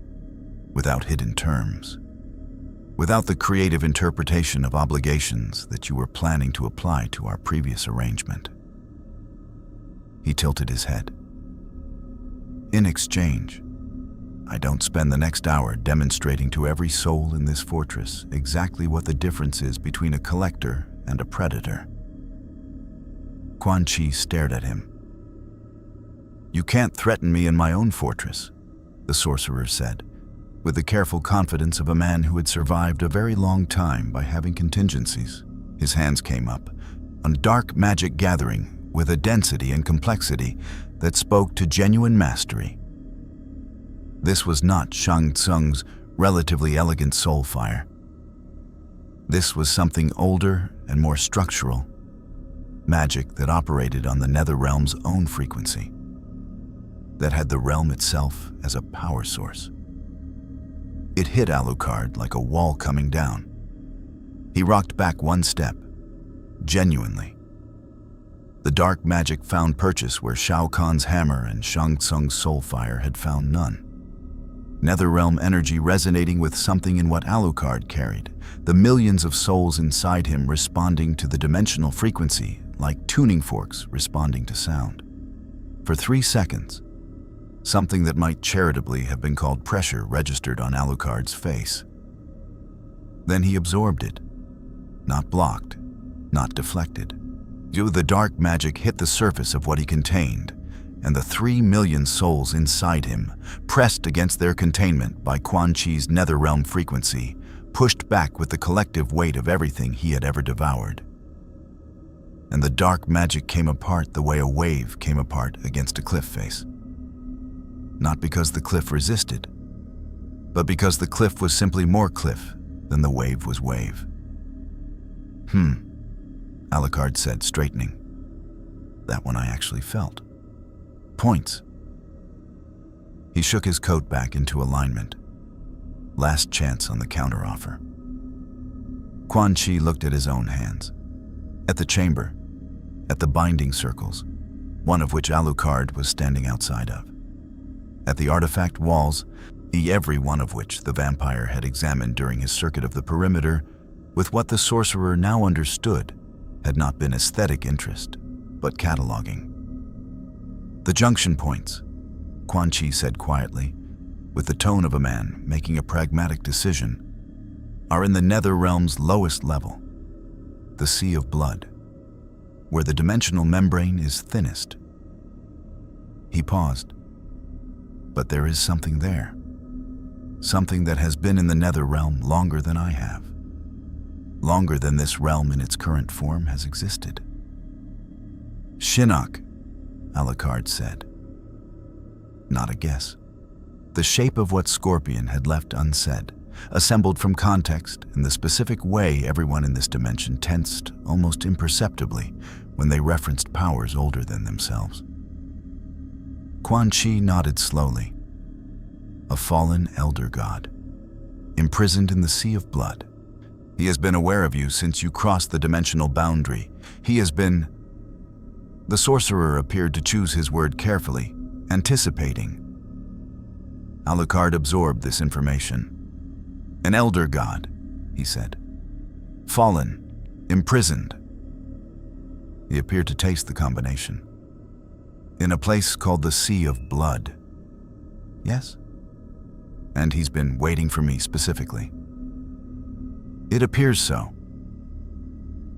without hidden terms, without the creative interpretation of obligations that you were planning to apply to our previous arrangement." He tilted his head. "In exchange, I don't spend the next hour demonstrating to every soul in this fortress exactly what the difference is between a collector and a predator." Quan Chi stared at him. "You can't threaten me in my own fortress," the sorcerer said, with the careful confidence of a man who had survived a very long time by having contingencies. His hands came up, a dark magic gathering with a density and complexity that spoke to genuine mastery. This was not Shang Tsung's relatively elegant soul fire. This was something older and more structural, magic that operated on the Netherrealm's own frequency, that had the realm itself as a power source. It hit Alucard like a wall coming down. He rocked back one step, genuinely. The dark magic found purchase where Shao Kahn's hammer and Shang Tsung's soul fire had found none. Netherrealm energy resonating with something in what Alucard carried, the millions of souls inside him responding to the dimensional frequency like tuning forks responding to sound. For 3 seconds, something that might charitably have been called pressure registered on Alucard's face. Then he absorbed it, not blocked, not deflected. The dark magic hit the surface of what he contained, and the 3 million souls inside him, pressed against their containment by Quan Chi's Netherrealm frequency, pushed back with the collective weight of everything he had ever devoured. And the dark magic came apart the way a wave came apart against a cliff face. Not because the cliff resisted, but because the cliff was simply more cliff than the wave was wave. Alucard said, straightening. That one I actually felt. Points. He shook his coat back into alignment. Last chance on the counteroffer. Quan Chi looked at his own hands. At the chamber. At the binding circles, one of which Alucard was standing outside of. At the artifact walls, every one of which the vampire had examined during his circuit of the perimeter, with what the sorcerer now understood had not been aesthetic interest, but cataloging. The junction points, Quan Chi said quietly, with the tone of a man making a pragmatic decision, are in the Netherrealm's lowest level, the Sea of Blood, where the dimensional membrane is thinnest. He paused. But there is something there. Something that has been in the Netherrealm longer than I have. Longer than this realm in its current form has existed. Shinnok, Alucard said. Not a guess. The shape of what Scorpion had left unsaid, assembled from context and the specific way everyone in this dimension tensed almost imperceptibly when they referenced powers older than themselves. Quan Chi nodded slowly. A fallen elder god, imprisoned in the Sea of Blood. He has been aware of you since you crossed the dimensional boundary. He has been... The sorcerer appeared to choose his word carefully, anticipating. Alucard absorbed this information. An elder god, he said. Fallen, imprisoned. He appeared to taste the combination. In a place called the Sea of Blood. Yes? And he's been waiting for me specifically. It appears so.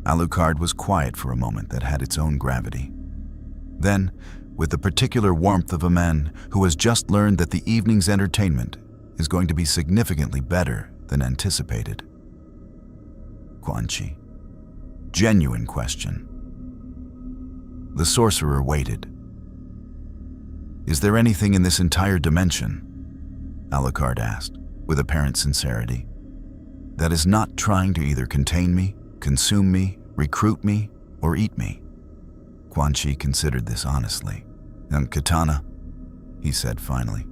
Alucard was quiet for a moment that had its own gravity. Then, with the particular warmth of a man who has just learned that the evening's entertainment is going to be significantly better than anticipated. Quan Chi. Genuine question. The sorcerer waited. Is there anything in this entire dimension, Alucard asked, with apparent sincerity, that is not trying to either contain me, consume me, recruit me, or eat me? Quan Chi considered this honestly. Katana, he said finally.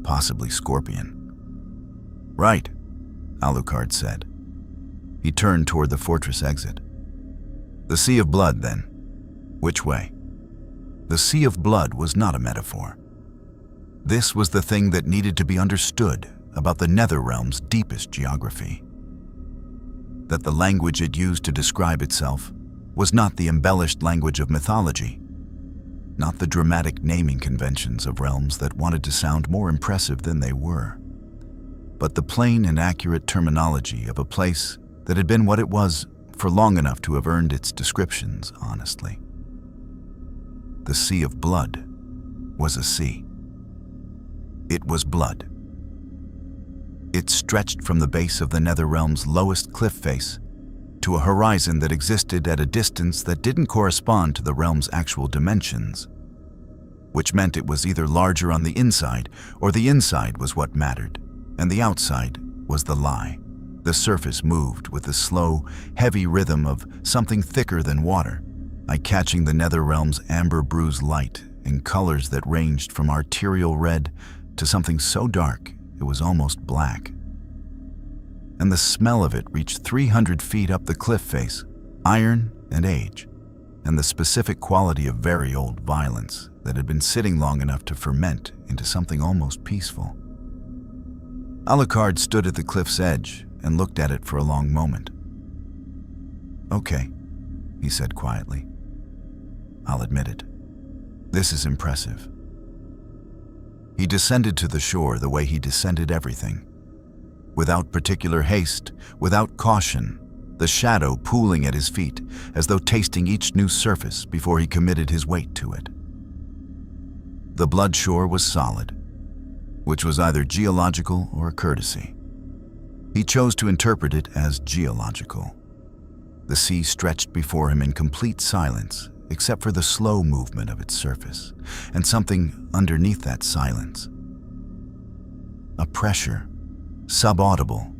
Possibly Scorpion. Right, Alucard said. He turned toward the fortress exit. The Sea of Blood, then. Which way? The Sea of Blood was not a metaphor. This was the thing that needed to be understood about the Netherrealm's deepest geography. That the language it used to describe itself was not the embellished language of mythology, not the dramatic naming conventions of realms that wanted to sound more impressive than they were, but the plain and accurate terminology of a place that had been what it was for long enough to have earned its descriptions honestly. The Sea of Blood was a sea. It was blood. It stretched from the base of the Netherrealm's lowest cliff face to a horizon that existed at a distance that didn't correspond to the realm's actual dimensions, which meant it was either larger on the inside or the inside was what mattered, and the outside was the lie. The surface moved with the slow, heavy rhythm of something thicker than water, eye-catching the Netherrealm's amber-bruised light in colors that ranged from arterial red to something so dark it was almost black. And the smell of it reached 300 feet up the cliff face, iron and age, and the specific quality of very old violence that had been sitting long enough to ferment into something almost peaceful. Alucard stood at the cliff's edge and looked at it for a long moment. Okay, he said quietly. I'll admit it. This is impressive. He descended to the shore the way he descended everything. Without particular haste, without caution, the shadow pooling at his feet as though tasting each new surface before he committed his weight to it. The blood shore was solid, which was either geological or a courtesy. He chose to interpret it as geological. The sea stretched before him in complete silence, except for the slow movement of its surface, and something underneath that silence. A pressure, subaudible,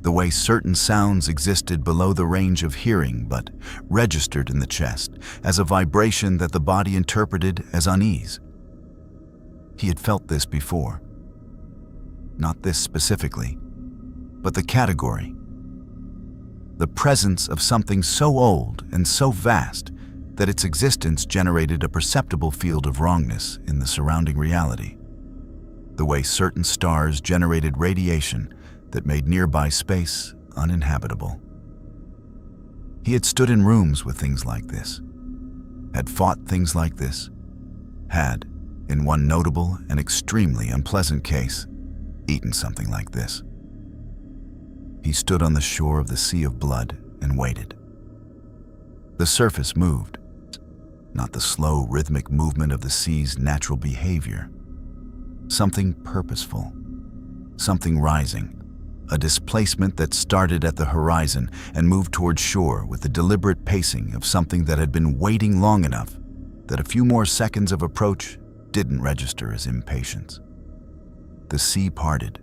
the way certain sounds existed below the range of hearing but registered in the chest as a vibration that the body interpreted as unease. He had felt this before. Not this specifically, but the category. The presence of something so old and so vast that its existence generated a perceptible field of wrongness in the surrounding reality. The way certain stars generated radiation that made nearby space uninhabitable. He had stood in rooms with things like this, had fought things like this, had, in one notable and extremely unpleasant case, eaten something like this. He stood on the shore of the sea of blood and waited. The surface moved, not the slow, rhythmic movement of the sea's natural behavior. Something purposeful, something rising, a displacement that started at the horizon and moved toward shore with the deliberate pacing of something that had been waiting long enough that a few more seconds of approach didn't register as impatience. The sea parted,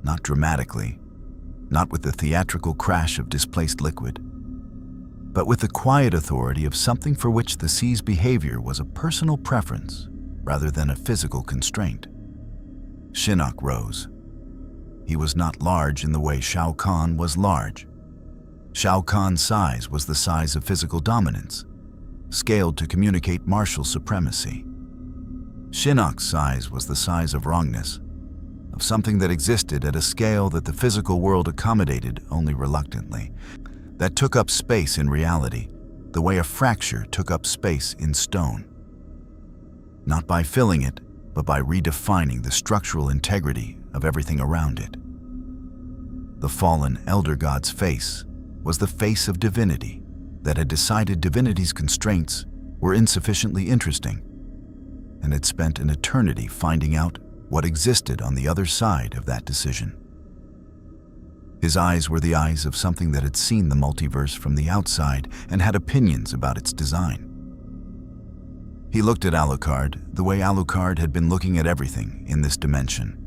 not dramatically, not with the theatrical crash of displaced liquid, but with the quiet authority of something for which the sea's behavior was a personal preference rather than a physical constraint. Shinnok rose. He was not large in the way Shao Kahn was large. Shao Kahn's size was the size of physical dominance, scaled to communicate martial supremacy. Shinnok's size was the size of wrongness, of something that existed at a scale that the physical world accommodated only reluctantly, that took up space in reality, the way a fracture took up space in stone. Not by filling it, but by redefining the structural integrity of everything around it. The fallen elder god's face was the face of divinity that had decided divinity's constraints were insufficiently interesting and had spent an eternity finding out what existed on the other side of that decision. His eyes were the eyes of something that had seen the multiverse from the outside and had opinions about its design. He looked at Alucard the way Alucard had been looking at everything in this dimension,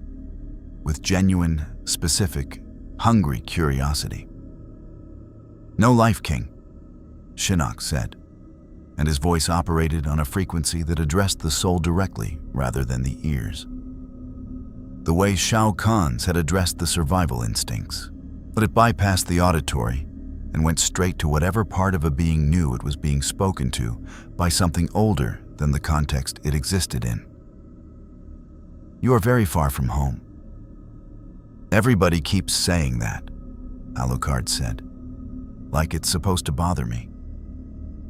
with genuine, specific, hungry curiosity. "No life, King," Shinnok said, and his voice operated on a frequency that addressed the soul directly rather than the ears. The way Shao Kahn's had addressed the survival instincts, but it bypassed the auditory and went straight to whatever part of a being knew it was being spoken to by something older than the context it existed in. "You are very far from home." "Everybody keeps saying that," Alucard said. "Like it's supposed to bother me,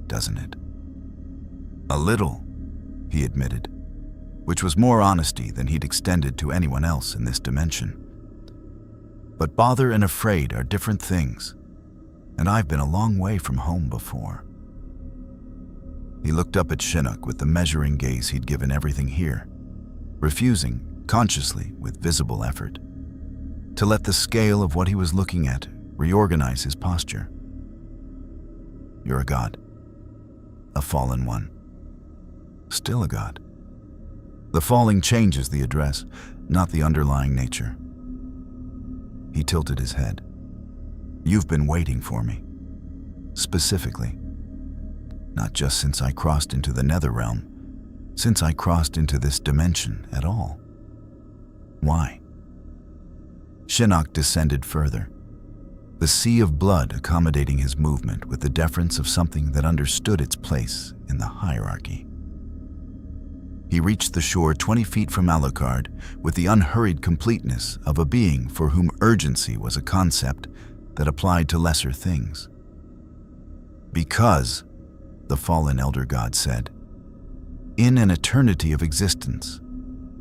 doesn't it?" "A little," he admitted, which was more honesty than he'd extended to anyone else in this dimension. "But bother and afraid are different things, and I've been a long way from home before." He looked up at Shinnok with the measuring gaze he'd given everything here, refusing, consciously, with visible effort, to let the scale of what he was looking at reorganize his posture. "You're a god. A fallen one. Still a god. The falling changes the address, not the underlying nature." He tilted his head. "You've been waiting for me. Specifically. Not just since I crossed into the Netherrealm, since I crossed into this dimension at all. Why?" Shinnok descended further, the sea of blood accommodating his movement with the deference of something that understood its place in the hierarchy. He reached the shore 20 feet from Alucard with the unhurried completeness of a being for whom urgency was a concept that applied to lesser things. "Because," the fallen elder god said, "in an eternity of existence,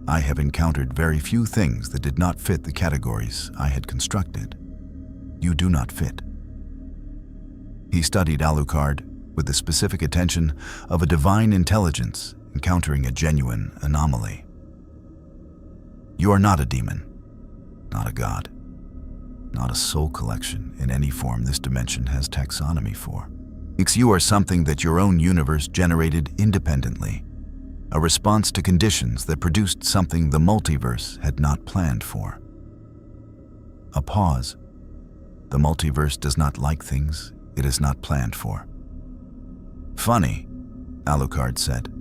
I have encountered very few things that did not fit the categories I had constructed. You do not fit." He studied Alucard with the specific attention of a divine intelligence encountering a genuine anomaly. "You are not a demon, not a god, not a soul collection in any form this dimension has taxonomy for. You are something that your own universe generated independently, a response to conditions that produced something the multiverse had not planned for." A pause, The multiverse does not like things it is not planned for. Funny, Alucard said.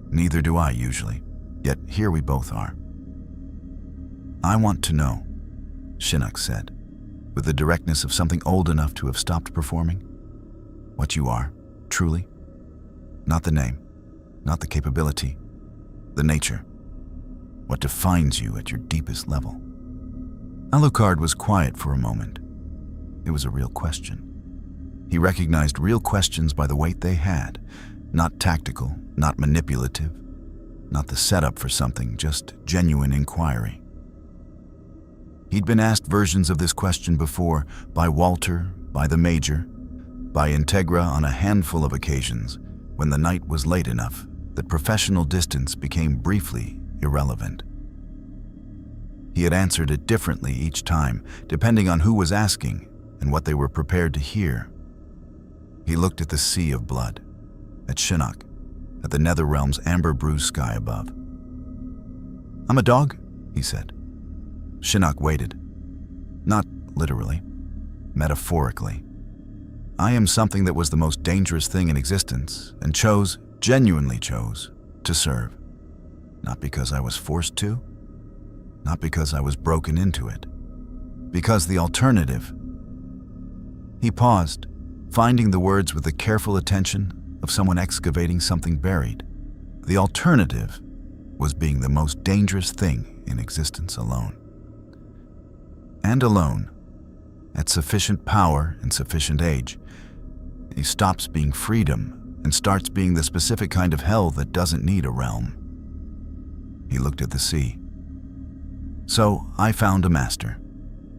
Neither do I usually, yet here we both are. I want to know, Shinnok said, with the directness of something old enough to have stopped performing. What you are, truly. Not the name, not the capability, the nature. What defines you at your deepest level. Alucard was quiet for a moment. It was a real question. He recognized real questions by the weight they had, not tactical, not manipulative, not the setup for something, just genuine inquiry. He'd been asked versions of this question before, by Walter, by the Major, by Integra on a handful of occasions, when the night was late enough that professional distance became briefly irrelevant. He had answered it differently each time, depending on who was asking and what they were prepared to hear. He looked at the sea of blood, at Shinnok, at the Netherrealm's amber-bruised sky above. I'm a dog, he said. Shinnok waited. Not literally, metaphorically. I am something that was the most dangerous thing in existence and chose, genuinely chose, to serve. Not because I was forced to, not because I was broken into it, because the alternative. He paused, finding the words with the careful attention of someone excavating something buried. The alternative was being the most dangerous thing in existence alone. And alone, at sufficient power and sufficient age, he stops being freedom and starts being the specific kind of hell that doesn't need a realm. He looked at the sea. So I found a master.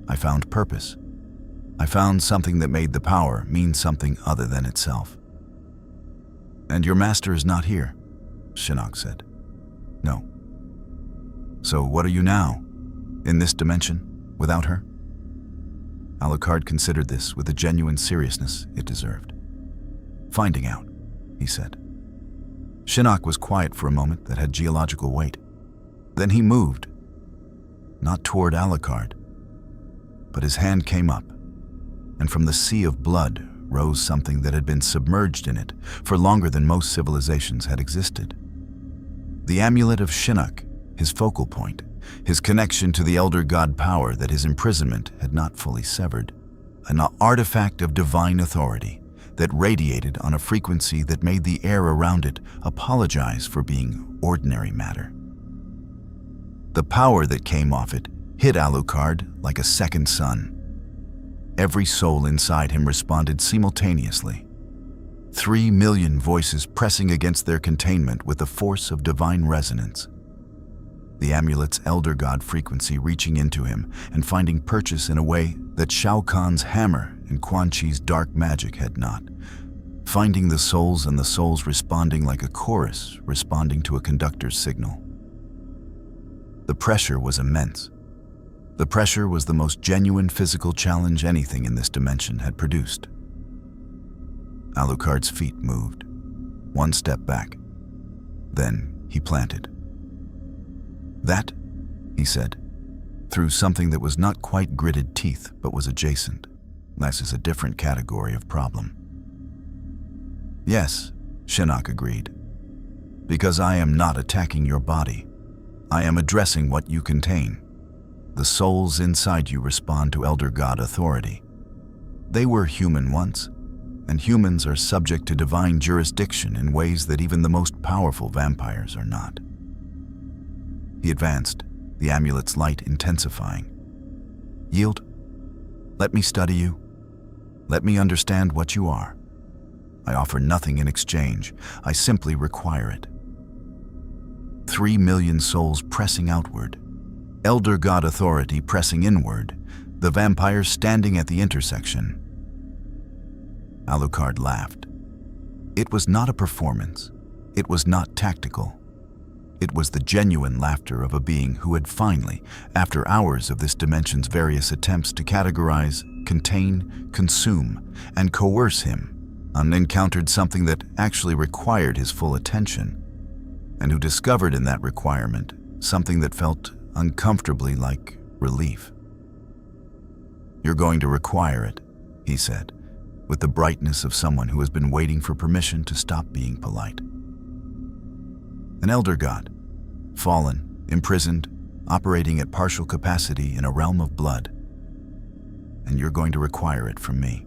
I found purpose. I found something that made the power mean something other than itself. And your master is not here, Shinnok said. No. So what are you now, in this dimension, without her? Alucard considered this with the genuine seriousness it deserved. Finding out, he said. Shinnok was quiet for a moment that had geological weight. Then he moved, not toward Alucard, but his hand came up, and from the sea of blood rose something that had been submerged in it for longer than most civilizations had existed. The amulet of Shinnok, his focal point, his connection to the elder god power that his imprisonment had not fully severed, an artifact of divine authority that radiated on a frequency that made the air around it apologize for being ordinary matter. The power that came off it hit Alucard like a second sun. Every soul inside him responded simultaneously. 3 million voices pressing against their containment with the force of divine resonance. The amulet's elder god frequency reaching into him and finding purchase in a way that Shao Kahn's hammer and Quan Chi's dark magic had not. Finding the souls and the souls responding like a chorus responding to a conductor's signal. The pressure was immense. The pressure was the most genuine physical challenge anything in this dimension had produced. Alucard's feet moved, one step back. Then he planted. That, he said, through something that was not quite gritted teeth but was adjacent. This is a different category of problem. Yes, Shinnok agreed. Because I am not attacking your body. I am addressing what you contain. The souls inside you respond to Elder God authority. They were human once, and humans are subject to divine jurisdiction in ways that even the most powerful vampires are not. He advanced, the amulet's light intensifying. Yield. Let me study you. Let me understand what you are. I offer nothing in exchange. I simply require it. 3 million souls pressing outward. Elder God authority pressing inward. The vampires standing at the intersection. Alucard laughed. It was not a performance. It was not tactical. It was the genuine laughter of a being who had finally, after hours of this dimension's various attempts to categorize, contain, consume, and coerce him, encountered something that actually required his full attention, and who discovered in that requirement something that felt uncomfortably like relief. "You're going to require it," he said, with the brightness of someone who has been waiting for permission to stop being polite. An elder god, fallen, imprisoned, operating at partial capacity in a realm of blood. And you're going to require it from me.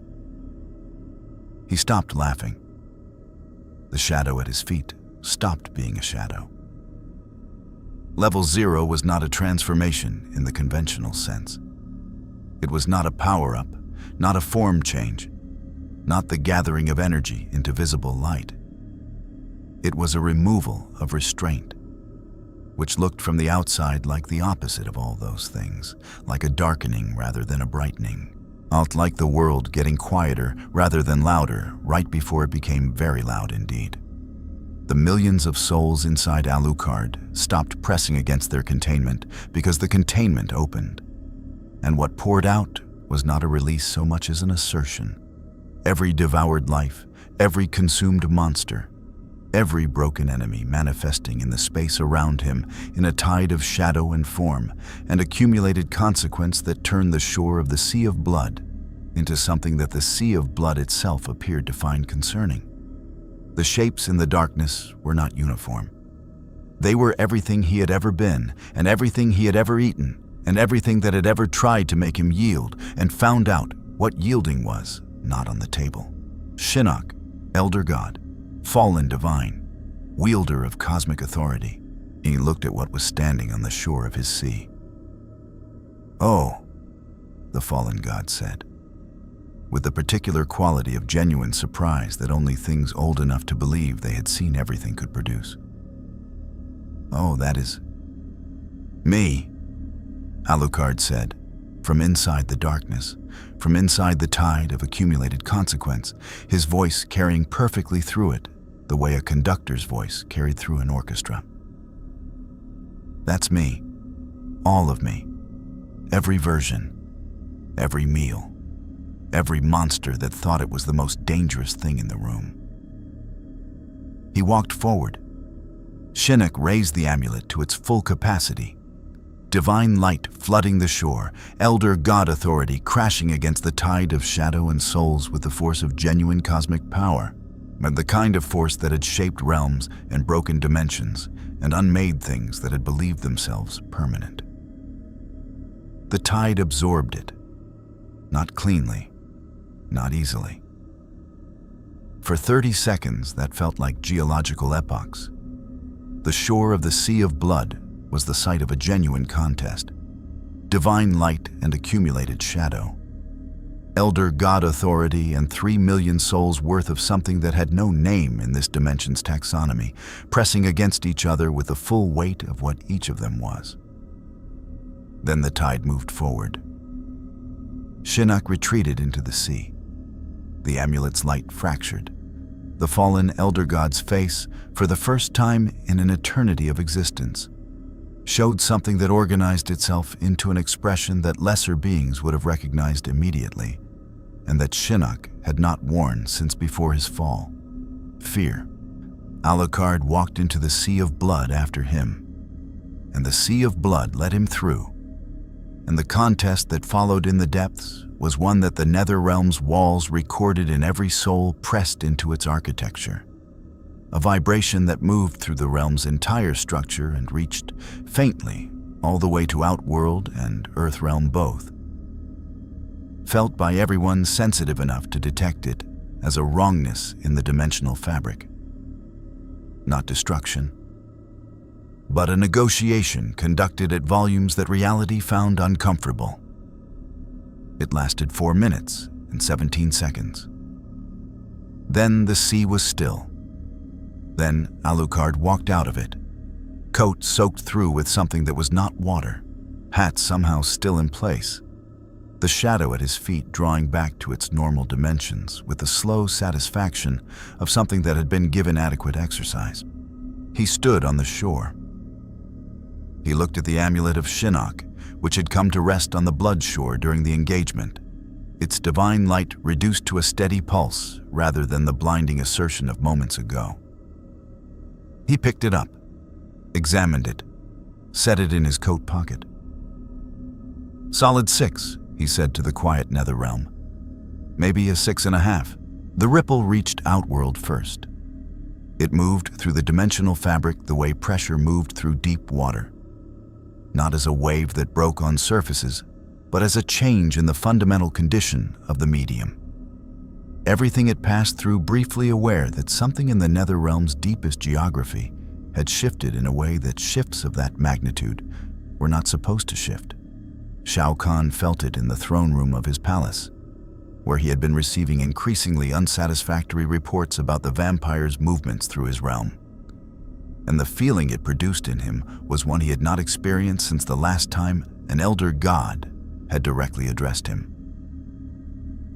He stopped laughing. The shadow at his feet stopped being a shadow. Level 0 was not a transformation in the conventional sense. It was not a power-up, not a form change, not the gathering of energy into visible light. It was a removal of restraint, which looked from the outside like the opposite of all those things, like a darkening rather than a brightening, like the world getting quieter rather than louder right before it became very loud indeed. The millions of souls inside Alucard stopped pressing against their containment because the containment opened. And what poured out was not a release so much as an assertion. Every devoured life, every consumed monster, every broken enemy manifesting in the space around him in a tide of shadow and form, and accumulated consequence that turned the shore of the Sea of Blood into something that the Sea of Blood itself appeared to find concerning. The shapes in the darkness were not uniform. They were everything he had ever been, and everything he had ever eaten, and everything that had ever tried to make him yield, and found out what yielding was not on the table. Shinnok, elder god, fallen divine, wielder of cosmic authority. He looked at what was standing on the shore of his sea. "Oh," the fallen god said, with the particular quality of genuine surprise that only things old enough to believe they had seen everything could produce. "Oh, that is me," Alucard said, from inside the darkness, from inside the tide of accumulated consequence, his voice carrying perfectly through it the way a conductor's voice carried through an orchestra. "That's me, all of me, every version, every meal, every monster that thought it was the most dangerous thing in the room." He walked forward. Shinnok raised the amulet to its full capacity. Divine light flooding the shore, elder god authority crashing against the tide of shadow and souls with the force of genuine cosmic power, and the kind of force that had shaped realms and broken dimensions and unmade things that had believed themselves permanent. The tide absorbed it, not cleanly, not easily. For 30 seconds that felt like geological epochs. The shore of the Sea of Blood was the site of a genuine contest. Divine light and accumulated shadow. Elder god authority and 3 million souls worth of something that had no name in this dimension's taxonomy, pressing against each other with the full weight of what each of them was. Then the tide moved forward. Shinnok retreated into the sea. The amulet's light fractured. The fallen elder god's face, for the first time in an eternity of existence, showed something that organized itself into an expression that lesser beings would have recognized immediately, and that Shinnok had not worn since before his fall. Fear. Alucard walked into the Sea of Blood after him, and the Sea of Blood let him through, and the contest that followed in the depths was one that the Netherrealm's walls recorded in every soul pressed into its architecture. A vibration that moved through the realm's entire structure and reached, faintly, all the way to Outworld and Earthrealm both. Felt by everyone sensitive enough to detect it as a wrongness in the dimensional fabric. Not destruction, but a negotiation conducted at volumes that reality found uncomfortable. It lasted 4 minutes and 17 seconds. Then the sea was still. Then Alucard walked out of it, coat soaked through with something that was not water, hat somehow still in place, the shadow at his feet drawing back to its normal dimensions with the slow satisfaction of something that had been given adequate exercise. He stood on the shore. He looked at the amulet of Shinnok, which had come to rest on the blood shore during the engagement, its divine light reduced to a steady pulse rather than the blinding assertion of moments ago. He picked it up, examined it, set it in his coat pocket. "Solid 6, he said to the quiet Netherrealm. Maybe a 6.5. The ripple reached Outworld first. It moved through the dimensional fabric the way pressure moved through deep water. Not as a wave that broke on surfaces, but as a change in the fundamental condition of the medium. Everything it passed through briefly aware that something in the Netherrealm's deepest geography had shifted in a way that shifts of that magnitude were not supposed to shift. Shao Kahn felt it in the throne room of his palace, where he had been receiving increasingly unsatisfactory reports about the vampire's movements through his realm. And the feeling it produced in him was one he had not experienced since the last time an elder god had directly addressed him.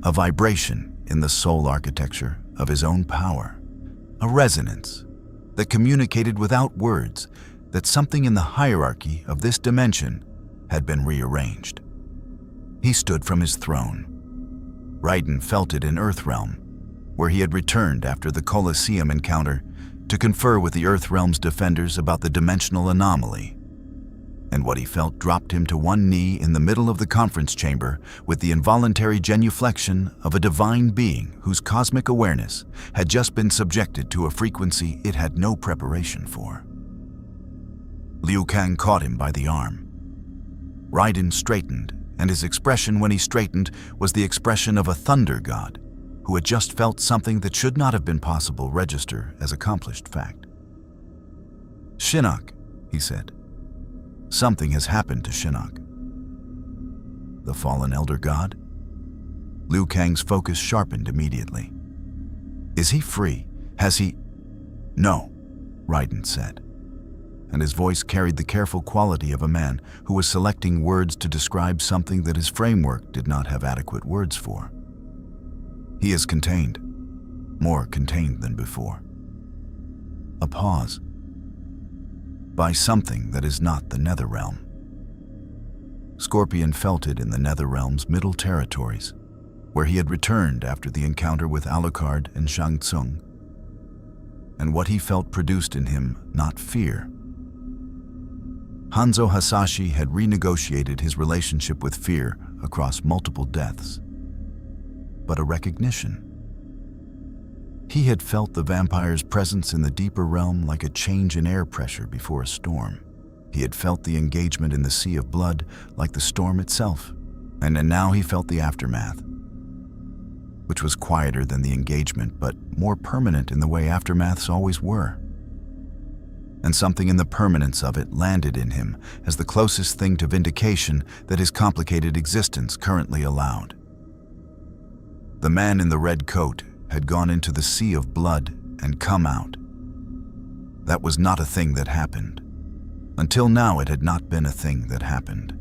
A vibration in the soul architecture of his own power, a resonance that communicated without words that something in the hierarchy of this dimension had been rearranged. He stood from his throne. Raiden felt it in Earthrealm, where he had returned after the Koliseum encounter to confer with the Earthrealm's defenders about the dimensional anomaly. And what he felt dropped him to one knee in the middle of the conference chamber with the involuntary genuflection of a divine being whose cosmic awareness had just been subjected to a frequency it had no preparation for. Liu Kang caught him by the arm. Raiden straightened, and his expression when he straightened was the expression of a thunder god who had just felt something that should not have been possible register as accomplished fact. "Shinnok," he said. "Something has happened to Shinnok." The fallen elder god? Liu Kang's focus sharpened immediately. "Is he free? Has he—" "No," Raiden said, and his voice carried the careful quality of a man who was selecting words to describe something that his framework did not have adequate words for. "He is contained, more contained than before." A pause. "By something that is not the Netherrealm." Scorpion felt it in the Netherrealm's middle territories, where he had returned after the encounter with Alucard and Shang Tsung. And what he felt produced in him not fear. Hanzo Hasashi had renegotiated his relationship with fear across multiple deaths, but a recognition. He had felt the vampire's presence in the deeper realm like a change in air pressure before a storm. He had felt the engagement in the sea of blood like the storm itself, and now he felt the aftermath, which was quieter than the engagement but more permanent in the way aftermaths always were. And something in the permanence of it landed in him as the closest thing to vindication that his complicated existence currently allowed. The man in the red coat had gone into the sea of blood and come out. That was not a thing that happened. Until now, it had not been a thing that happened.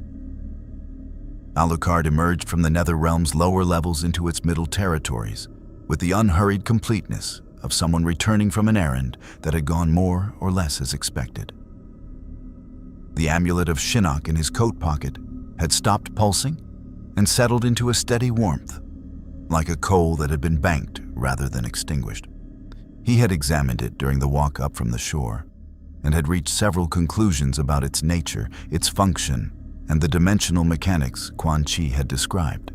Alucard emerged from the Netherrealm's lower levels into its middle territories with the unhurried completeness of someone returning from an errand that had gone more or less as expected. The amulet of Shinnok in his coat pocket had stopped pulsing and settled into a steady warmth, like a coal that had been banked rather than extinguished. He had examined it during the walk up from the shore and had reached several conclusions about its nature, its function, and the dimensional mechanics Quan Chi had described.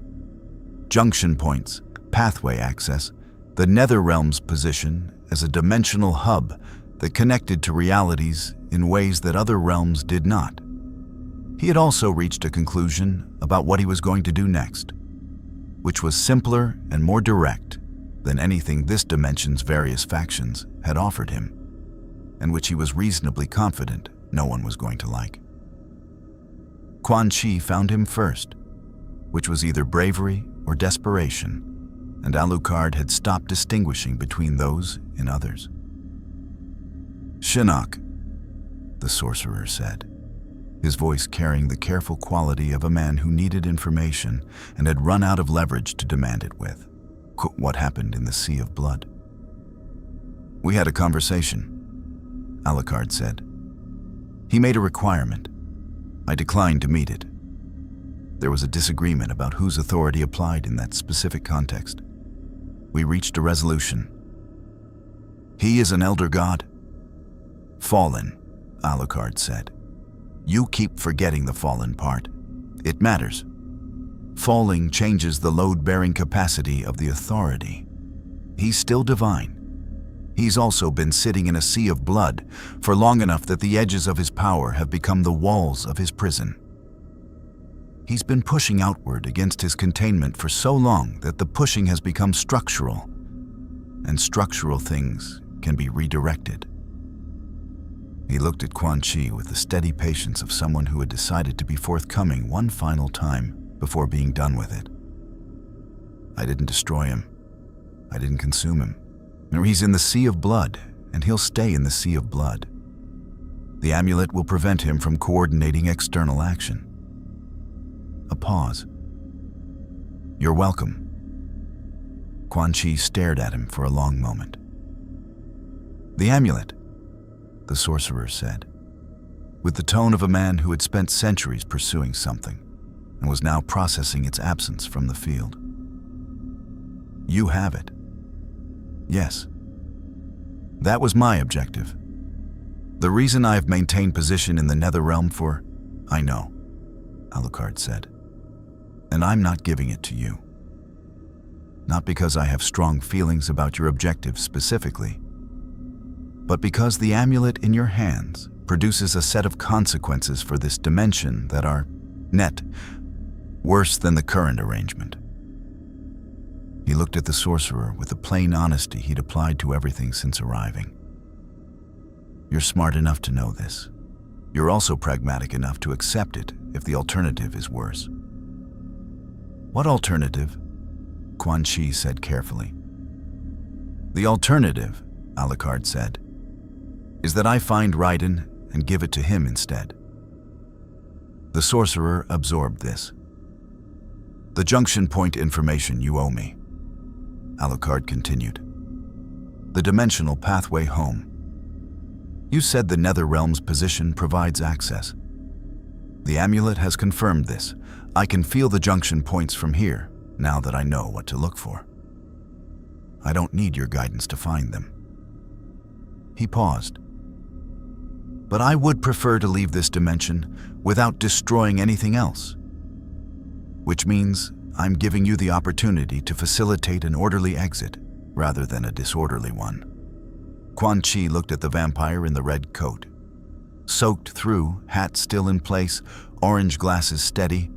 Junction points, pathway access, the Netherrealm's position as a dimensional hub that connected to realities in ways that other realms did not. He had also reached a conclusion about what he was going to do next, which was simpler and more direct than anything this dimension's various factions had offered him, and which he was reasonably confident no one was going to like. Quan Chi found him first, which was either bravery or desperation, and Alucard had stopped distinguishing between those in others. "Shinnok," the sorcerer said, his voice carrying the careful quality of a man who needed information and had run out of leverage to demand it with. "What happened in the Sea of Blood?" "We had a conversation," Alucard said. "He made a requirement. I declined to meet it. There was a disagreement about whose authority applied in that specific context. We reached a resolution. He is an elder god." "Fallen," Alucard said. "You keep forgetting the fallen part. It matters. Falling changes the load-bearing capacity of the authority. He's still divine. He's also been sitting in a sea of blood for long enough that the edges of his power have become the walls of his prison. He's been pushing outward against his containment for so long that the pushing has become structural, and structural things can be redirected. He looked at Quan Chi with the steady patience of someone who had decided to be forthcoming one final time before being done with it. I didn't destroy him. I didn't consume him. He's in the sea of blood, and he'll stay in the sea of blood. The amulet will prevent him from coordinating external action. A pause. You're welcome. Quan Chi stared at him for a long moment. The amulet, the sorcerer said, with the tone of a man who had spent centuries pursuing something and was now processing its absence from the field. You have it. Yes. That was my objective. The reason I have maintained position in the Netherrealm for, I know, Alucard said. And I'm not giving it to you. Not because I have strong feelings about your objective specifically, but because the amulet in your hands produces a set of consequences for this dimension that are, net, worse than the current arrangement. He looked at the sorcerer with the plain honesty he'd applied to everything since arriving. You're smart enough to know this. You're also pragmatic enough to accept it if the alternative is worse. What alternative? Quan Chi said carefully. The alternative, Alucard said, is that I find Raiden and give it to him instead. The sorcerer absorbed this. The junction point information you owe me, Alucard continued. The dimensional pathway home. You said the Netherrealm's position provides access. The amulet has confirmed this. I can feel the junction points from here, now that I know what to look for. I don't need your guidance to find them. He paused. But I would prefer to leave this dimension without destroying anything else. Which means I'm giving you the opportunity to facilitate an orderly exit rather than a disorderly one. Quan Chi looked at the vampire in the red coat. Soaked through, hat still in place, orange glasses steady,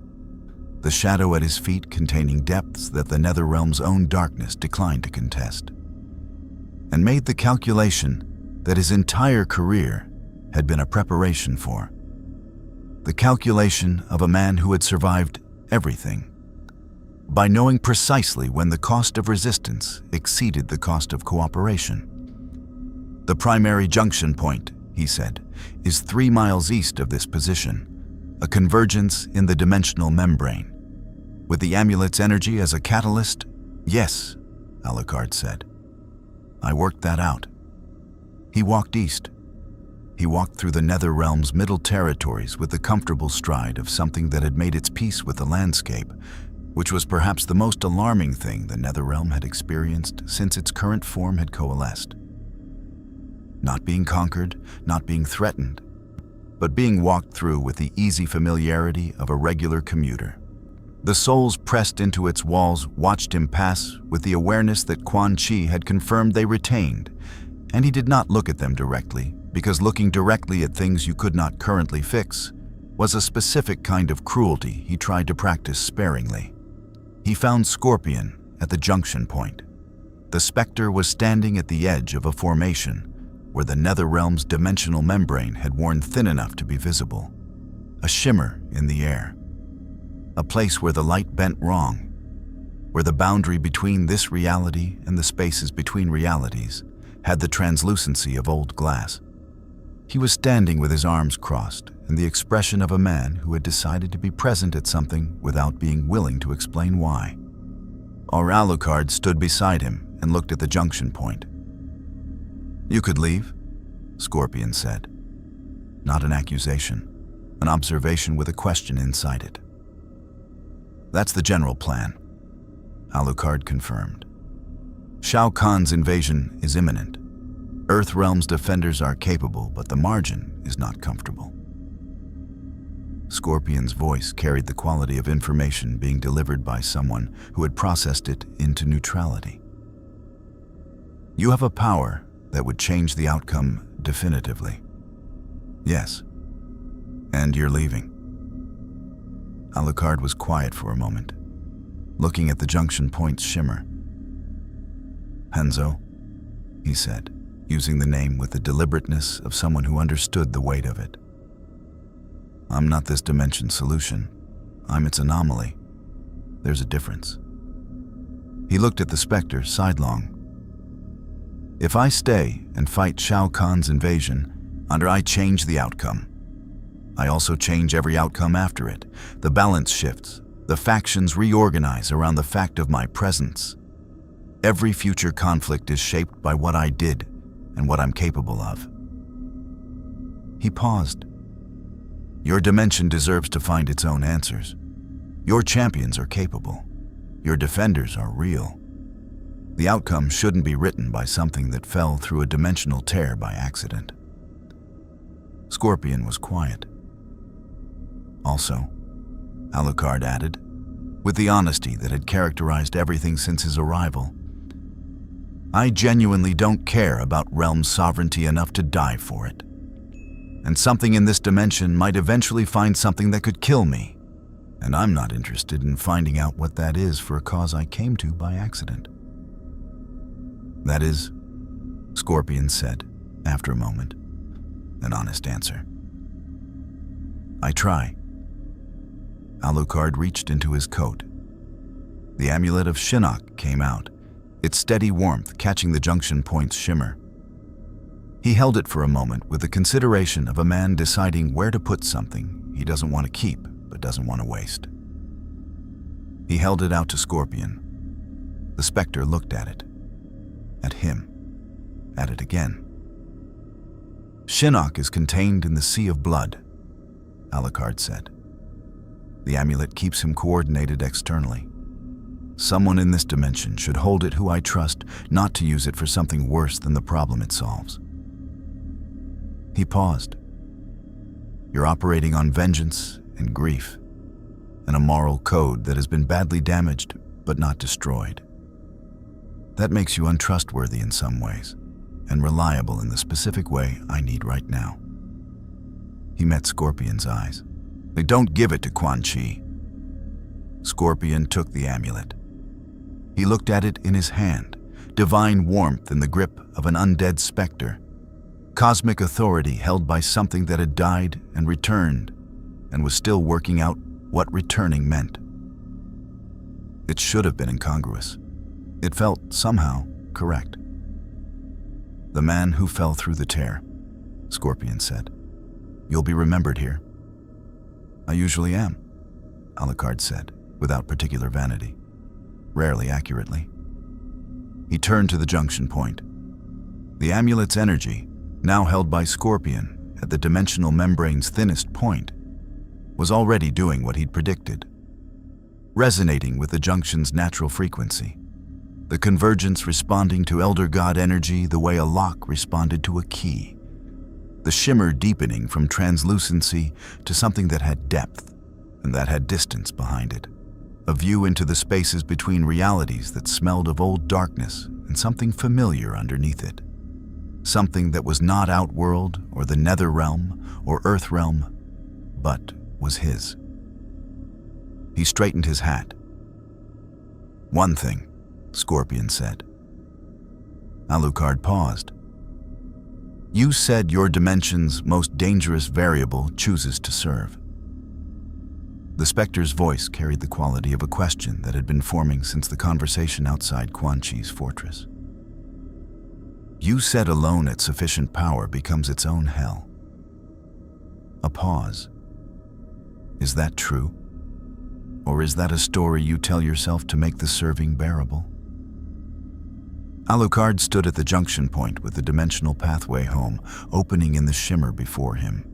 the shadow at his feet containing depths that the Netherrealm's own darkness declined to contest, and made the calculation that his entire career had been a preparation for. The calculation of a man who had survived everything, by knowing precisely when the cost of resistance exceeded the cost of cooperation. The primary junction point, he said, is 3 miles east of this position, a convergence in the dimensional membrane. With the amulet's energy as a catalyst, yes, Alucard said. I worked that out. He walked east. He walked through the Netherrealm's middle territories with the comfortable stride of something that had made its peace with the landscape, which was perhaps the most alarming thing the Netherrealm had experienced since its current form had coalesced. Not being conquered, not being threatened, but being walked through with the easy familiarity of a regular commuter. The souls pressed into its walls watched him pass with the awareness that Quan Chi had confirmed they retained, and he did not look at them directly, because looking directly at things you could not currently fix was a specific kind of cruelty he tried to practice sparingly. He found Scorpion at the junction point. The specter was standing at the edge of a formation where the Netherrealm's dimensional membrane had worn thin enough to be visible, a shimmer in the air, a place where the light bent wrong, where the boundary between this reality and the spaces between realities had the translucency of old glass. He was standing with his arms crossed and the expression of a man who had decided to be present at something without being willing to explain why. Our Alucard stood beside him and looked at the junction point. You could leave, Scorpion said. Not an accusation, an observation with a question inside it. That's the general plan, Alucard confirmed. Shao Kahn's invasion is imminent. Earthrealm's defenders are capable, but the margin is not comfortable. Scorpion's voice carried the quality of information being delivered by someone who had processed it into neutrality. You have a power that would change the outcome definitively. Yes. And you're leaving. Alucard was quiet for a moment, looking at the junction point's shimmer. Hanzo, he said, using the name with the deliberateness of someone who understood the weight of it. I'm not this dimension's solution. I'm its anomaly. There's a difference. He looked at the Spectre sidelong. If I stay and fight Shao Kahn's invasion, I change the outcome. I also change every outcome after it. The balance shifts. The factions reorganize around the fact of my presence. Every future conflict is shaped by what I did and what I'm capable of. He paused. Your dimension deserves to find its own answers. Your champions are capable. Your defenders are real. The outcome shouldn't be written by something that fell through a dimensional tear by accident. Scorpion was quiet. Also, Alucard added, with the honesty that had characterized everything since his arrival, I genuinely don't care about realm sovereignty enough to die for it. And something in this dimension might eventually find something that could kill me, and I'm not interested in finding out what that is for a cause I came to by accident. That is, Scorpion said, after a moment, an honest answer. I try. Alucard reached into his coat. The amulet of Shinnok came out, its steady warmth catching the junction point's shimmer. He held it for a moment with the consideration of a man deciding where to put something he doesn't want to keep but doesn't want to waste. He held it out to Scorpion. The Spectre looked at it. At him. At it again. Shinnok is contained in the sea of blood, Alucard said. The amulet keeps him coordinated externally. Someone in this dimension should hold it who I trust not to use it for something worse than the problem it solves. He paused. You're operating on vengeance and grief, and a moral code that has been badly damaged but not destroyed. That makes you untrustworthy in some ways, and reliable in the specific way I need right now. He met Scorpion's eyes. Don't give it to Quan Chi. Scorpion took the amulet. He looked at it in his hand, divine warmth in the grip of an undead specter, cosmic authority held by something that had died and returned, and was still working out what returning meant. It should have been incongruous. It felt somehow correct. The man who fell through the tear, Scorpion said. You'll be remembered here. I usually am, Alucard said, without particular vanity, rarely accurately. He turned to the junction point. The amulet's energy, now held by Scorpion at the dimensional membrane's thinnest point, was already doing what he'd predicted, resonating with the junction's natural frequency, the convergence responding to Elder God energy the way a lock responded to a key, the shimmer deepening from translucency to something that had depth and that had distance behind it, a view into the spaces between realities that smelled of old darkness and something familiar underneath it, something that was not Outworld or the Netherrealm or Earthrealm, but was his. He straightened his hat. One thing, Scorpion said. Alucard paused. You said your dimension's most dangerous variable chooses to serve. The Spectre's voice carried the quality of a question that had been forming since the conversation outside Quan Chi's fortress. You said alone at sufficient power becomes its own hell. A pause. Is that true? Or is that a story you tell yourself to make the serving bearable? Alucard stood at the junction point with the dimensional pathway home opening in the shimmer before him,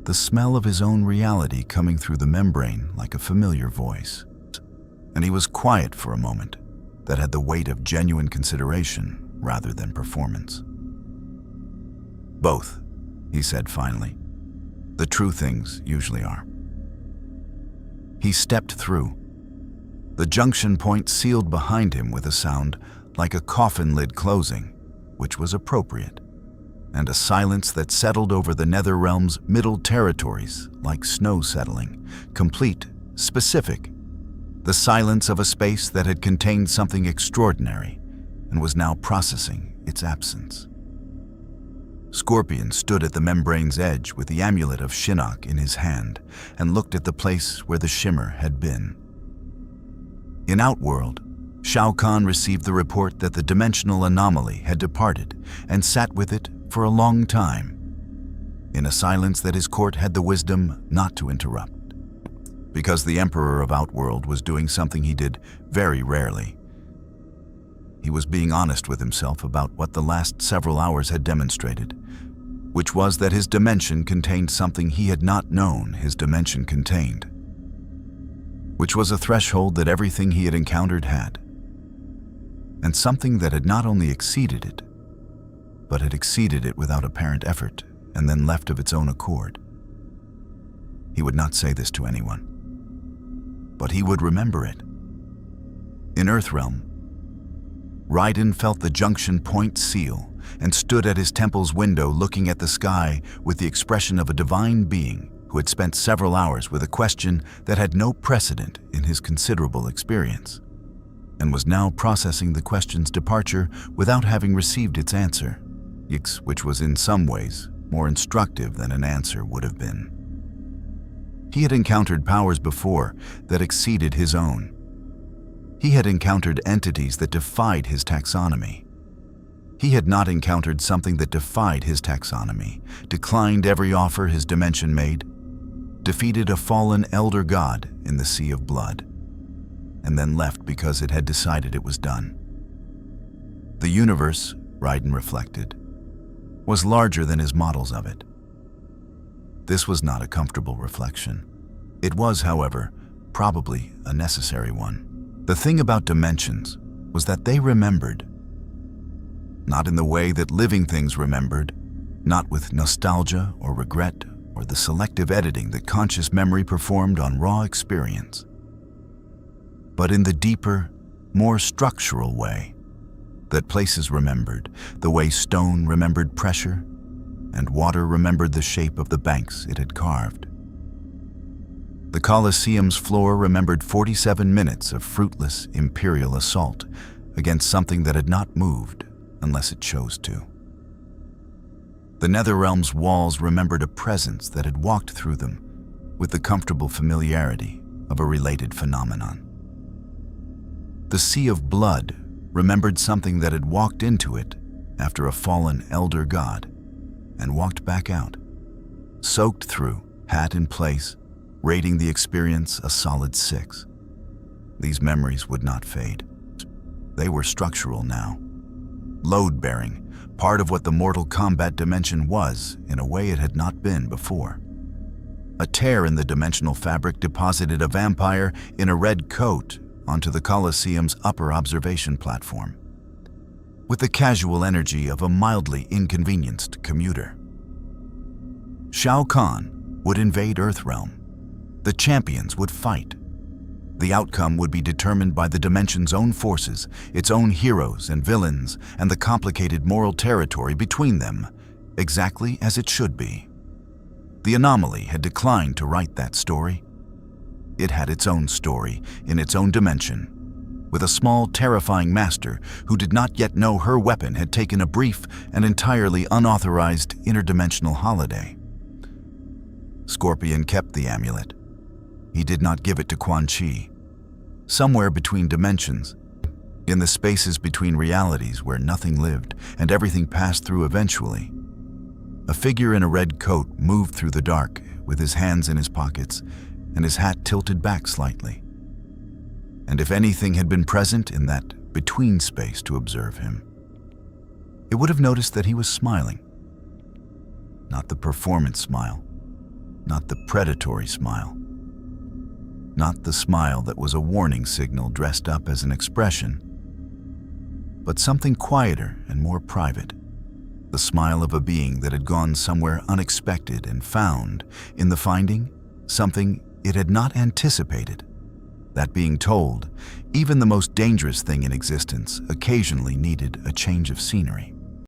the smell of his own reality coming through the membrane like a familiar voice. And he was quiet for a moment that had the weight of genuine consideration rather than performance. Both, he said finally. The true things usually are. He stepped through. The junction point sealed behind him with a sound like a coffin lid closing, which was appropriate, and a silence that settled over the Netherrealm's middle territories like snow settling, complete, specific, the silence of a space that had contained something extraordinary and was now processing its absence. Scorpion stood at the membrane's edge with the amulet of Shinnok in his hand and looked at the place where the shimmer had been. In Outworld, Shao Kahn received the report that the dimensional anomaly had departed and sat with it for a long time, in a silence that his court had the wisdom not to interrupt. Because the Emperor of Outworld was doing something he did very rarely. He was being honest with himself about what the last several hours had demonstrated, which was that his dimension contained something he had not known his dimension contained, which was a threshold that everything he had encountered had, and something that had not only exceeded it, but had exceeded it without apparent effort and then left of its own accord. He would not say this to anyone, but he would remember it. In Earthrealm, Raiden felt the junction point seal and stood at his temple's window looking at the sky with the expression of a divine being who had spent several hours with a question that had no precedent in his considerable experience, and was now processing the question's departure without having received its answer, which was in some ways more instructive than an answer would have been. He had encountered powers before that exceeded his own. He had encountered entities that defied his taxonomy. He had not encountered something that defied his taxonomy, declined every offer his dimension made, defeated a fallen elder god in the sea of blood, and then left because it had decided it was done. The universe, Raiden reflected, was larger than his models of it. This was not a comfortable reflection. It was, however, probably a necessary one. The thing about dimensions was that they remembered. Not in the way that living things remembered, not with nostalgia or regret or the selective editing that conscious memory performed on raw experience, but in the deeper, more structural way that places remembered, the way stone remembered pressure and water remembered the shape of the banks it had carved. The Koliseum's floor remembered 47 minutes of fruitless imperial assault against something that had not moved unless it chose to. The Netherrealm's walls remembered a presence that had walked through them with the comfortable familiarity of a related phenomenon. The Sea of Blood remembered something that had walked into it after a fallen elder god and walked back out, soaked through, hat in place, rating the experience a solid 6. These memories would not fade. They were structural now, load-bearing, part of what the Mortal Kombat dimension was in a way it had not been before. A tear in the dimensional fabric deposited a vampire in a red coat onto the Koliseum's upper observation platform, with the casual energy of a mildly inconvenienced commuter. Shao Kahn would invade Earthrealm. The champions would fight. The outcome would be determined by the dimension's own forces, its own heroes and villains, and the complicated moral territory between them, exactly as it should be. The anomaly had declined to write that story. It had its own story in its own dimension, with a small, terrifying master who did not yet know her weapon had taken a brief and entirely unauthorized interdimensional holiday. Scorpion kept the amulet. He did not give it to Quan Chi. Somewhere between dimensions, in the spaces between realities where nothing lived and everything passed through eventually, a figure in a red coat moved through the dark with his hands in his pockets and his hat tilted back slightly. And if anything had been present in that between space to observe him, it would have noticed that he was smiling. Not the performance smile, not the predatory smile, not the smile that was a warning signal dressed up as an expression, but something quieter and more private, the smile of a being that had gone somewhere unexpected and found, in the finding, something it had not anticipated. That being told, even the most dangerous thing in existence occasionally needed a change of scenery.